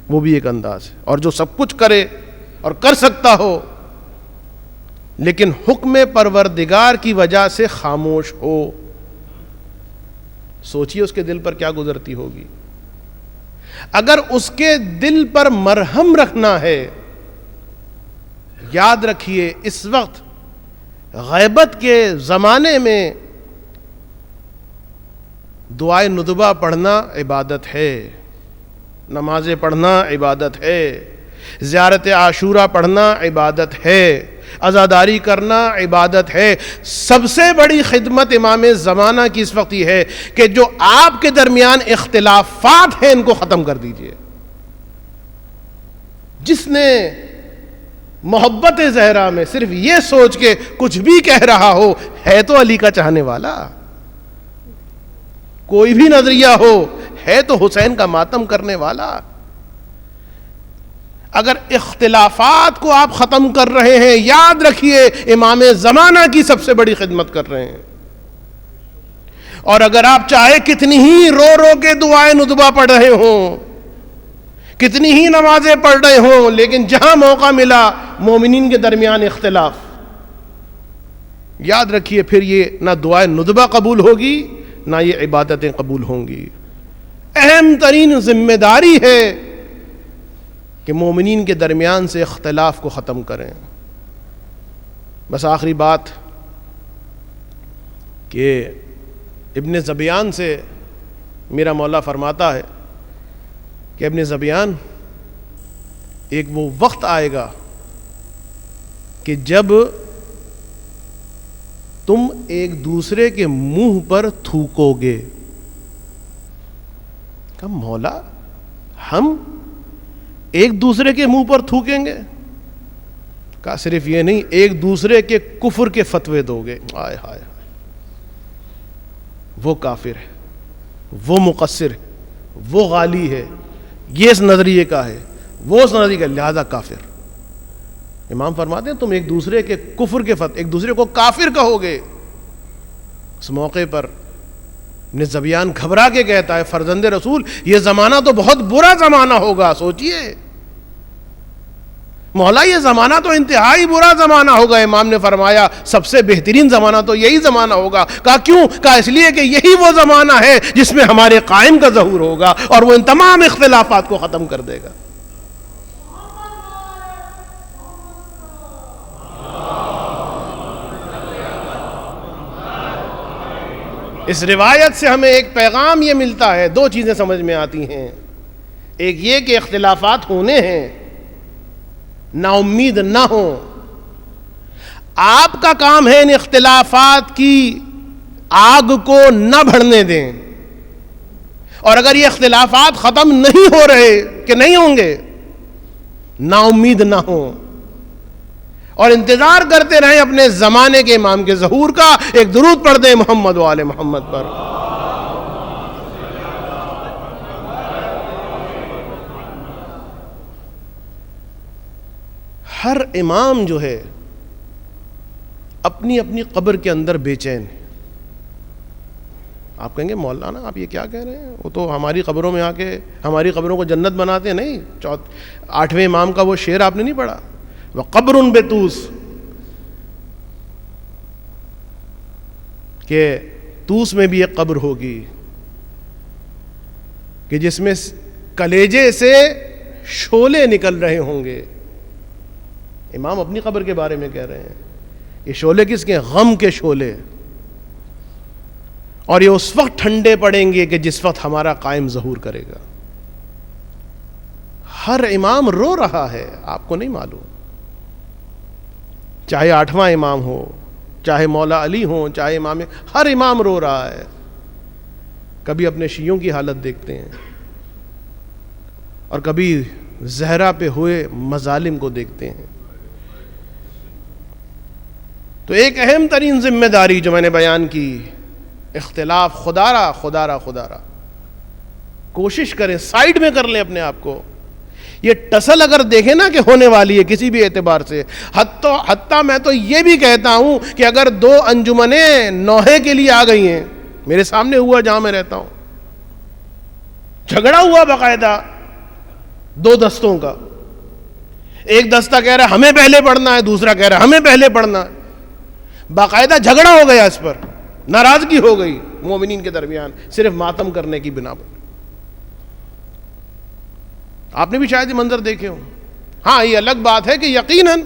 وہ بھی ایک انداز ہے, اور جو سب کچھ کرے اور کر سکتا ہو لیکن حکم پروردگار کی وجہ سے خاموش ہو. سوچئے اس کے دل پر کیا گزرتی ہوگی. اگر اس کے دل پر مرہم رکھنا ہے, یاد رکھیے اس وقت غیبت کے زمانے میں دعائے ندبہ پڑھنا عبادت ہے, نمازیں پڑھنا عبادت ہے, زیارت عاشورہ پڑھنا عبادت ہے, عزاداری کرنا عبادت ہے. سب سے بڑی خدمت امام زمانہ کی اس وقت یہ ہے کہ جو آپ کے درمیان اختلافات ہیں ان کو ختم کر دیجئے. جس نے محبت زہرا میں صرف یہ سوچ کے کچھ بھی کہہ رہا ہو, ہے تو علی کا چاہنے والا. کوئی بھی نظریہ ہو, ہے تو حسین کا ماتم کرنے والا. اگر اختلافات کو آپ ختم کر رہے ہیں, یاد رکھیے امام زمانہ کی سب سے بڑی خدمت کر رہے ہیں. اور اگر آپ چاہے کتنی ہی رو رو کے دعائیں ندبہ پڑھ رہے ہوں, کتنی ہی نمازیں پڑھ رہے ہوں, لیکن جہاں موقع ملا مومنین کے درمیان اختلاف, یاد رکھیے پھر یہ نہ دعائیں ندبہ قبول ہوگی نہ یہ عبادتیں قبول ہوں گی. اہم ترین ذمہ داری ہے کہ مومنین کے درمیان سے اختلاف کو ختم کریں. بس آخری بات کہ ابن ذبیان سے میرا مولا فرماتا ہے کہ ابن ذبیان, ایک وہ وقت آئے گا کہ جب تم ایک دوسرے کے منہ پر تھوکو گے. کہ مولا ہم ایک دوسرے کے منہ پر تھوکیں گے؟ کہا صرف یہ نہیں, ایک دوسرے کے کفر کے فتوے دو گے. ہائے ہائے, وہ کافر ہے، وہ مقصر ہے، وہ غالی ہے، یہ اس نظریے کا ہے، وہ اس نظریے کا، لہذا کافر. امام فرماتے ہیں تم ایک دوسرے کے کفر کے ایک دوسرے کو کافر کہو گے. اس موقع پر ابن ذبیان گھبرا کے کہتا ہے فرزند رسول یہ زمانہ تو بہت برا زمانہ ہوگا. سوچئے مولا یہ زمانہ تو انتہائی برا زمانہ ہوگا. امام نے فرمایا سب سے بہترین زمانہ تو یہی زمانہ ہوگا. کہا کیوں؟ کہا اس لیے کہ یہی وہ زمانہ ہے جس میں ہمارے قائم کا ظہور ہوگا اور وہ ان تمام اختلافات کو ختم کر دے گا. اس روایت سے ہمیں ایک پیغام یہ ملتا ہے، دو چیزیں سمجھ میں آتی ہیں. ایک یہ کہ اختلافات ہونے ہیں، نا امید نہ ہوں. آپ کا کام ہے ان اختلافات کی آگ کو نہ بڑھنے دیں، اور اگر یہ اختلافات ختم نہیں ہو رہے کہ نہیں ہوں گے، نا امید نہ ہوں اور انتظار کرتے رہیں اپنے زمانے کے امام کے ظہور کا. ایک درود پڑھ دیں محمد و آل محمد پر. ہر امام جو ہے اپنی اپنی قبر کے اندر بے چین ہے. آپ کہیں گے مولانا آپ یہ کیا کہہ رہے ہیں، وہ تو ہماری قبروں میں آ کے ہماری قبروں کو جنت بناتے ہیں. نہیں، 8ویں امام کا وہ شعر آپ نے نہیں پڑھا، وَقَبْرٌ بِطُوس، کہ طوس میں بھی ایک قبر ہوگی کہ جس میں کلیجے سے شعلے نکل رہے ہوں گے. امام اپنی قبر کے بارے میں کہہ رہے ہیں یہ شعلے کس کے؟ غم کے شعلے. اور یہ اس وقت ٹھنڈے پڑیں گے کہ جس وقت ہمارا قائم ظہور کرے گا. ہر امام رو رہا ہے، آپ کو نہیں معلوم. چاہے 8واں امام ہو، چاہے مولا علی ہوں، چاہے امام، ہر امام رو رہا ہے. کبھی اپنے شیعوں کی حالت دیکھتے ہیں اور کبھی زہرا پہ ہوئے مظالم کو دیکھتے ہیں. تو ایک اہم ترین ذمہ داری جو میں نے بیان کی، اختلاف خدا را کوشش کریں سائیڈ میں کر لیں اپنے آپ کو. یہ ٹسل اگر دیکھیں نا کہ ہونے والی ہے کسی بھی اعتبار سے، حتیٰ میں تو یہ بھی کہتا ہوں کہ اگر 2 انجمنیں نوحے کے لیے آ گئی ہیں، میرے سامنے ہوا جہاں میں رہتا ہوں، جھگڑا ہوا باقاعدہ 2 دستوں کا. ایک دستہ کہہ رہا ہے ہمیں پہلے پڑھنا ہے، دوسرا کہہ رہا ہے ہمیں پہلے پڑھنا ہے. باقاعدہ جھگڑا ہو گیا، اس پر ناراضگی ہو گئی مومنین کے درمیان صرف ماتم کرنے کی بنا پر. آپ نے بھی شاید یہ منظر دیکھے ہوں. ہاں یہ الگ بات ہے کہ یقیناً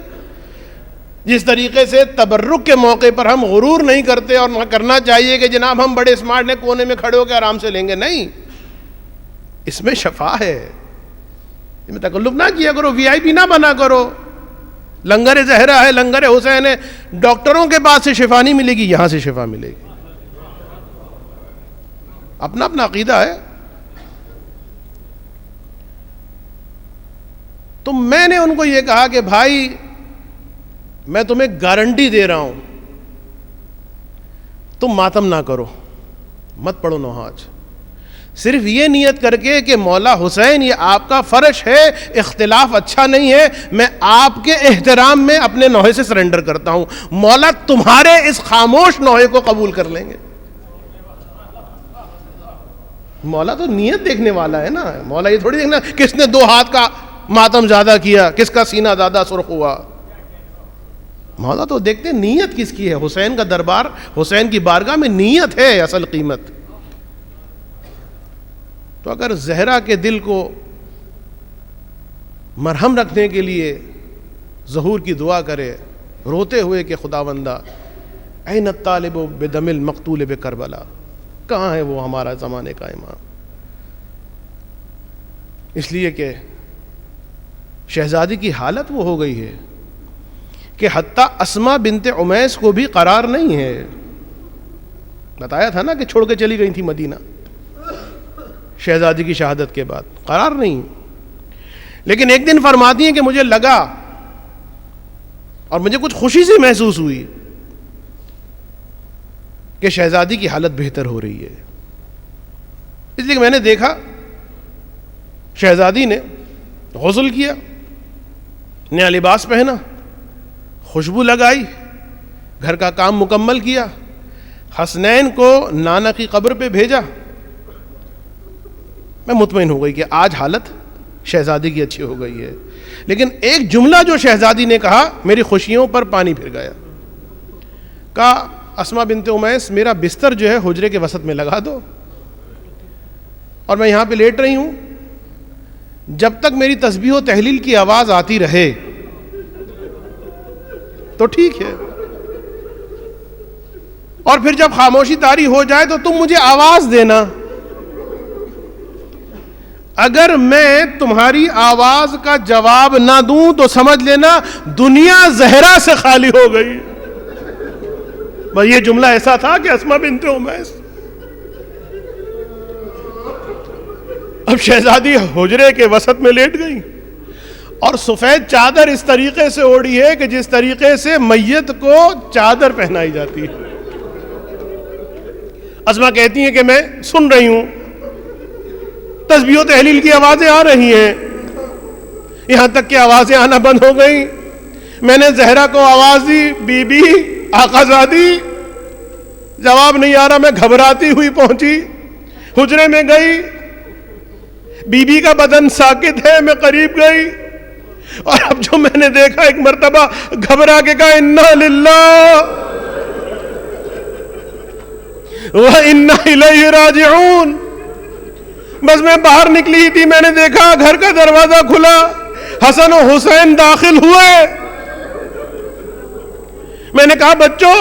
جس طریقے سے تبرک کے موقع پر ہم غرور نہیں کرتے اور نہ کرنا چاہیے کہ جناب ہم بڑے اسمارٹ ہیں کونے میں کھڑے ہو کے آرام سے لیں گے، نہیں، اس میں شفا ہے. اس میں تکلف نہ کیا کرو، وی آئی پی نہ بنا کرو. لنگر زہرا ہے، لنگر حسین ہے، ڈاکٹروں کے پاس سے شفا نہیں ملے گی، یہاں سے شفا ملے گی. اپنا اپنا عقیدہ ہے. تو میں نے ان کو یہ کہا کہ بھائی میں تمہیں گارنٹی دے رہا ہوں تم ماتم نہ کرو، مت پڑھو نوحاج، صرف یہ نیت کر کے کہ مولا حسین یہ آپ کا فرش ہے، اختلاف اچھا نہیں ہے، میں آپ کے احترام میں اپنے نوحے سے سرنڈر کرتا ہوں، مولا تمہارے اس خاموش نوحے کو قبول کر لیں گے. مولا تو نیت دیکھنے والا ہے نا. مولا یہ تھوڑی دیکھنا کس نے 2 ہاتھ کا ماتم زیادہ کیا، کس کا سینہ زیادہ سرخ ہوا. مولا تو دیکھتے نیت کس کی ہے. حسین کا دربار، حسین کی بارگاہ میں نیت ہے اصل قیمت. تو اگر زہرا کے دل کو مرہم رکھنے کے لیے ظہور کی دعا کرے روتے ہوئے کہ خداوندہ این الطالب بدم المقتول بکربلا، کہاں ہے وہ ہمارا زمانے کا امام. اس لیے کہ شہزادی کی حالت وہ ہو گئی ہے کہ حتیٰ اسما بنت عمیس کو بھی قرار نہیں ہے. بتایا تھا نا کہ چھوڑ کے چلی گئی تھی مدینہ شہزادی کی شہادت کے بعد، قرار نہیں. لیکن ایک دن فرماتی ہیں کہ مجھے لگا اور مجھے کچھ خوشی سی محسوس ہوئی کہ شہزادی کی حالت بہتر ہو رہی ہے. اس لیے کہ میں نے دیکھا شہزادی نے غسل کیا, نیا لباس پہنا, خوشبو لگائی, گھر کا کام مکمل کیا, حسنین کو نانا کی قبر پہ بھیجا. میں مطمئن ہو گئی کہ آج حالت شہزادی کی اچھی ہو گئی ہے. لیکن ایک جملہ جو شہزادی نے کہا میری خوشیوں پر پانی پھر گیا. کہا اسما بنت امیس میرا بستر جو ہے حجرے کے وسط میں لگا دو اور میں یہاں پہ لیٹ رہی ہوں, جب تک میری تسبیح و تحلیل کی آواز آتی رہے تو ٹھیک ہے, اور پھر جب خاموشی طاری ہو جائے تو تم مجھے آواز دینا. اگر میں تمہاری آواز کا جواب نہ دوں تو سمجھ لینا دنیا زہرا سے خالی ہو گئی. بھائی یہ جملہ ایسا تھا کہ اسما بنت امیس, اب شہزادی حجرے کے وسط میں لیٹ گئی اور سفید چادر اس طریقے سے اوڑھی ہے کہ جس طریقے سے میت کو چادر پہنائی جاتی ہے. اسما کہتی ہیں کہ میں سن رہی ہوں, تسبیح و تحلیل کی آوازیں آ رہی ہیں, یہاں تک کہ آوازیں آنا بند ہو گئیں. میں نے زہرا کو آواز دی, بی بی آقا زادی, جواب نہیں آ رہا. میں گھبراتی ہوئی پہنچی, حجرے میں گئی, بی بی کا بدن ساکت ہے, میں قریب گئی اور اب جو میں نے دیکھا ایک مرتبہ گھبرا کے کہا انا للہ و انا الیہ راجعون. بس میں باہر نکلی تھی, میں نے دیکھا گھر کا دروازہ کھلا, حسن و حسین داخل ہوئے. میں نے کہا بچوں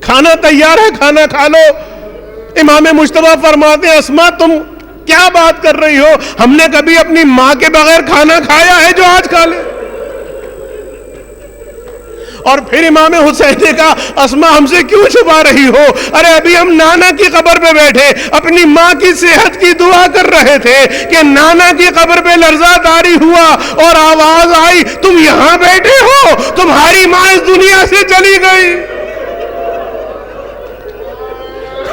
کھانا تیار ہے, کھانا کھا لو. امام مجتبیٰ فرماتے ہیں اسما تم کیا بات کر رہی ہو, ہم نے کبھی اپنی ماں کے بغیر کھانا کھایا ہے جو آج کھا لے. اور پھر امام حسین نے کہا اسما ہم سے کیوں چھپا رہی ہو, ارے ابھی ہم نانا کی قبر پہ بیٹھے اپنی ماں کی صحت کی دعا کر رہے تھے کہ نانا کی قبر پہ لرزہ طاری ہوا اور آواز آئی تم یہاں بیٹھے ہو, تمہاری ماں اس دنیا سے چلی گئی.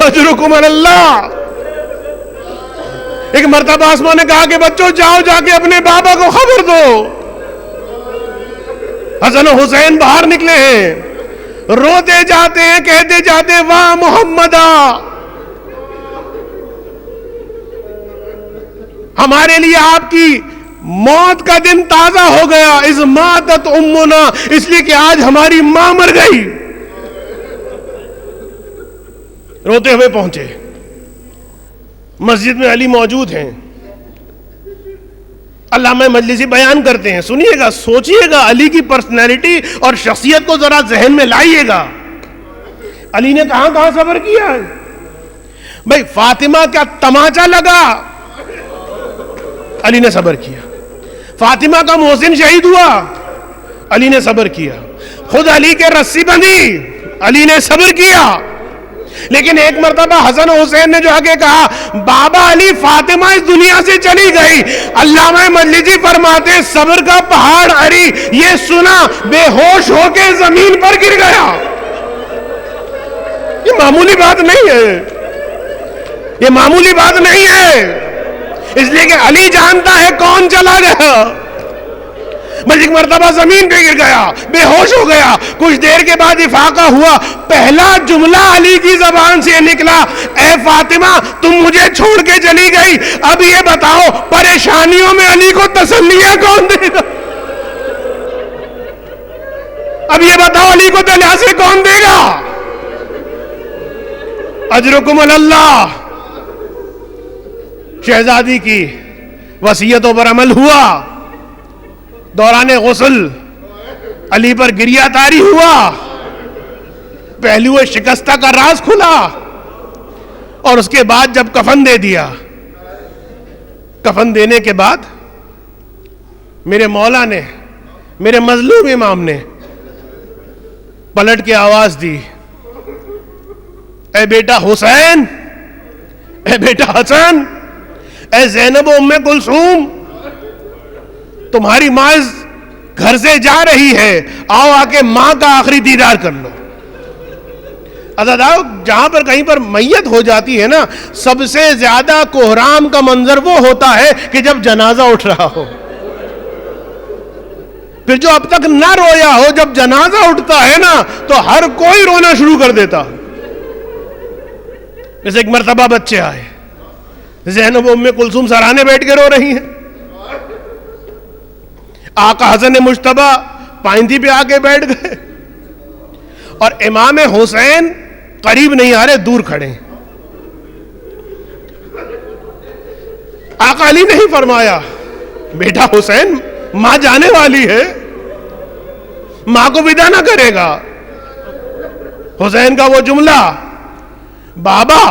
اجرکم علی اللہ. ایک مرتبہ اسما نے کہا کہ بچوں جاؤ جا کے اپنے بابا کو خبر دو. حسن و حسین باہر نکلے ہیں, روتے جاتے ہیں, کہتے جاتے ہیں واہ محمدہ, ہمارے لیے آپ کی موت کا دن تازہ ہو گیا. اذ ماتت امنا, اس لیے کہ آج ہماری ماں مر گئی. روتے ہوئے پہنچے, مسجد میں علی موجود ہیں. علامہ مجلسی بیان کرتے ہیں, سنیے گا, سوچئے گا, علی کی پرسنالٹی اور شخصیت کو ذرا ذہن میں لائیے گا. علی نے کہاں کہاں صبر کیا ہے بھائی. فاطمہ کا تماچا لگا, علی نے صبر کیا. فاطمہ کا محسن شہید ہوا, علی نے صبر کیا. خود علی کے رسی بندھی, علی نے صبر کیا. لیکن ایک مرتبہ حسن و حسین نے جو آگے کہا بابا علی فاطمہ اس دنیا سے چلی گئی, علامہ مجلسی فرماتے صبر کا پہاڑ علی یہ سنا بے ہوش ہو کے زمین پر گر گیا. یہ معمولی بات نہیں ہے, یہ معمولی بات نہیں ہے. اس لیے کہ علی جانتا ہے کون چلا گیا. بس ایک مرتبہ زمین پہ گر گیا, بے ہوش ہو گیا. کچھ دیر کے بعد افاقہ ہوا. پہلا جملہ علی کی زبان سے نکلا اے فاطمہ تم مجھے چھوڑ کے چلی گئی, اب یہ بتاؤ پریشانیوں میں علی کو تسلیہ کون دے گا. اب یہ بتاؤ علی کو دلاسے کون دے گا. اجرکم علی اللہ. شہزادی کی وصیتوں پر عمل ہوا. دوران غسل علی پر گریہ طاری ہوا, پہلو شکستہ کا راز کھلا. اور اس کے بعد جب کفن دے دیا, کفن دینے کے بعد میرے مولا نے, میرے مظلوم امام نے پلٹ کے آواز دی اے بیٹا حسین, اے بیٹا حسن, اے زینب و ام کلثوم, تمہاری ماں گھر سے جا رہی ہے, آؤ آ کے ماں کا آخری دیدار کر لو. عزادارو جہاں پر کہیں پر میت ہو جاتی ہے نا، سب سے زیادہ کوہرام کا منظر وہ ہوتا ہے کہ جب جنازہ اٹھ رہا ہو. پھر جو اب تک نہ رویا ہو، جب جنازہ اٹھتا ہے نا تو ہر کوئی رونا شروع کر دیتا. جیسے ایک مرتبہ بچے آئے، زینب ام کلثوم سرانے بیٹھ کے رو رہی ہیں، آقا حسن مجتبیٰ پائندی پہ آ کے بیٹھ گئے، اور امام حسین قریب نہیں آ رہے، دور کھڑے ہیں. آقا علی نہیں فرمایا بیٹا حسین ماں جانے والی ہے، ماں کو ودا نہ کرے گا. حسین کا وہ جملہ، بابا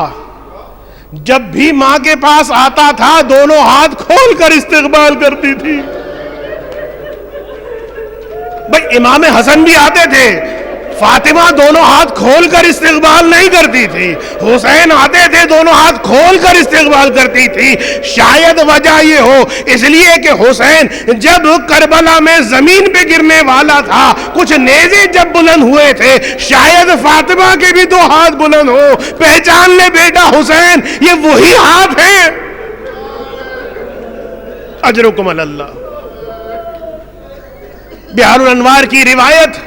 جب بھی ماں کے پاس آتا تھا دونوں ہاتھ کھول کر استقبال کرتی تھی. بھئی امام حسن بھی آتے تھے، فاطمہ دونوں ہاتھ کھول کر استقبال نہیں کرتی تھی، حسین آتے تھے دونوں ہاتھ کھول کر استقبال کرتی تھی. شاید وجہ یہ ہو اس لیے کہ حسین جب کربلا میں زمین پہ گرنے والا تھا، کچھ نیزے جب بلند ہوئے تھے، شاید فاطمہ کے بھی دو ہاتھ بلند ہو، پہچان لے بیٹا حسین یہ وہی ہاتھ ہیں. اجرکم اللہ. بہار الانوار کی روایت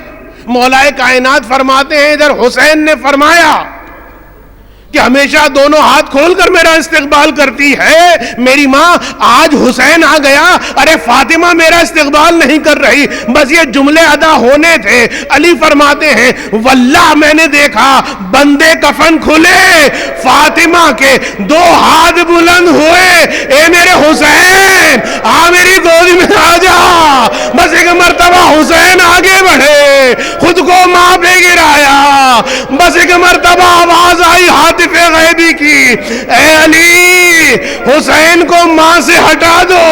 مولا کائنات فرماتے ہیں ادھر حسین نے فرمایا کہ ہمیشہ دونوں ہاتھ کھول کر میرا استقبال کرتی ہے میری ماں، آج حسین آ گیا، ارے فاطمہ میرا استقبال نہیں کر رہی. بس یہ جملے ادا ہونے تھے. علی فرماتے ہیں واللہ میں نے دیکھا بندے کفن کھلے، فاطمہ کے دو ہاتھ بلند ہوئے، اے میرے حسین آ میری گود میں آ جا. بس ایک مرتبہ حسین آگے بڑھے، خود کو ماں پہ گرایا. بس ایک مرتبہ آواز آئی ہاتھ غیبی کی، اے علی حسین کو ماں سے ہٹا دو،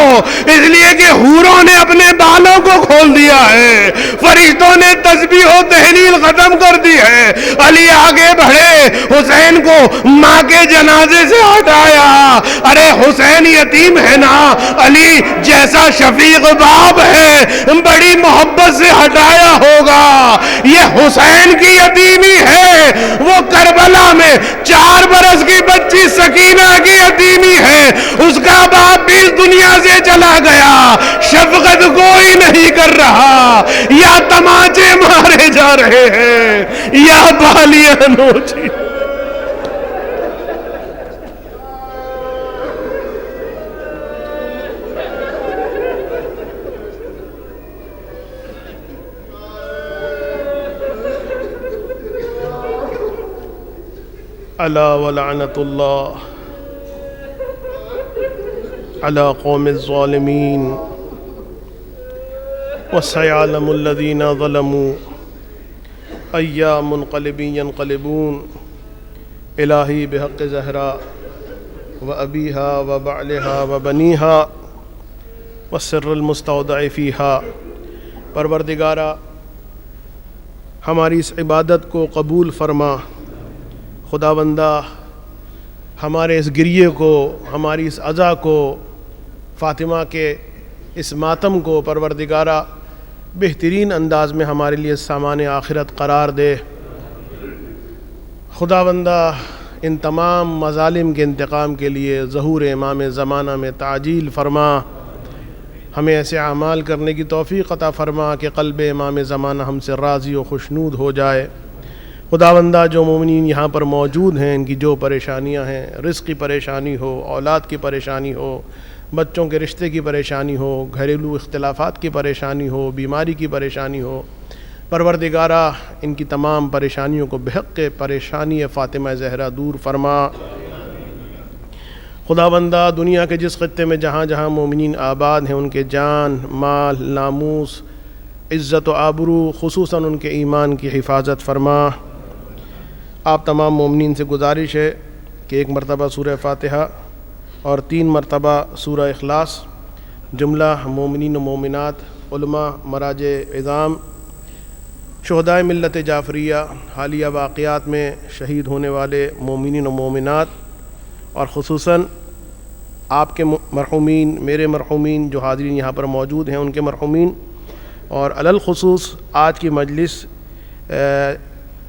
اس لیے کہ حوروں نے اپنے بالوں کو کھول دیا ہے، فرشتوں نے تسبیح و تہلیل ختم کر دی ہے. علی آگے بڑھے، حسین کو ماں کے جنازے سے ہٹایا. ارے حسین یتیم ہے نا، علی جیسا شفیق باپ ہے بڑی محبت سے ہٹایا ہوگا. یہ حسین کی یتیمی ہے، وہ کربلا میں 4 برس کی بچی سکینہ کی یتیمی ہے، اس کا باپ بھی اس دنیا سے چلا گیا، شفقت کوئی نہیں کر رہا. یا تماچے مارے جا رہے ہیں یا بالیاں نوچی. الا ولعنت اللہ علی قوم الظالمین وسيعلم الذین ظلموا أي منقلب ينقلبون. الہی بحق زہرا وأبیہا وبعلہا وبنیہا والسر المستودع فیہا. پروردگارا ہماری اس عبادت کو قبول فرما. خداوندہ ہمارے اس گریے کو، ہماری اس عزا کو، فاطمہ کے اس ماتم کو پروردگارہ بہترین انداز میں ہمارے لیے سامان آخرت قرار دے. خداوندہ ان تمام مظالم کے انتقام کے لیے ظہور امام زمانہ میں تعجیل فرما. ہمیں ایسے اعمال کرنے کی توفیق عطا فرما کہ قلب امام زمانہ ہم سے راضی و خوشنود ہو جائے. خداوندہ جو مومنین یہاں پر موجود ہیں ان کی جو پریشانیاں ہیں، رزق کی پریشانی ہو، اولاد کی پریشانی ہو، بچوں کے رشتے کی پریشانی ہو، گھریلو اختلافات کی پریشانی ہو، بیماری کی پریشانی ہو، پروردگارہ ان کی تمام پریشانیوں کو بحق پریشانی فاطمہ زہرا دور فرما. خداوندہ دنیا کے جس خطے میں جہاں جہاں مومنین آباد ہیں ان کے جان، مال، ناموس، عزت و آبرو، خصوصاً ان کے ایمان کی حفاظت فرما. آپ تمام مومنین سے گزارش ہے کہ ایک مرتبہ سورہ فاتحہ اور 3 مرتبہ سورہ اخلاص جملہ مومنین و مومنات، علماء، مراجع عظام، شہدائے ملت جعفریہ، حالیہ واقعات میں شہید ہونے والے مومنین و مومنات، اور خصوصاً آپ کے مرحومین، میرے مرحومین جو حاضرین یہاں پر موجود ہیں ان کے مرحومین، اور علی الخصوص آج کی مجلس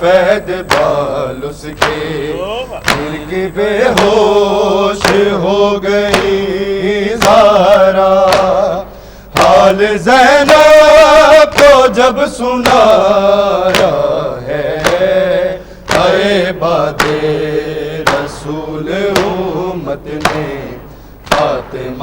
سفید بال اس کے گر کے بے ہوش ہو گئی زہرا حال زینب کو جب سنا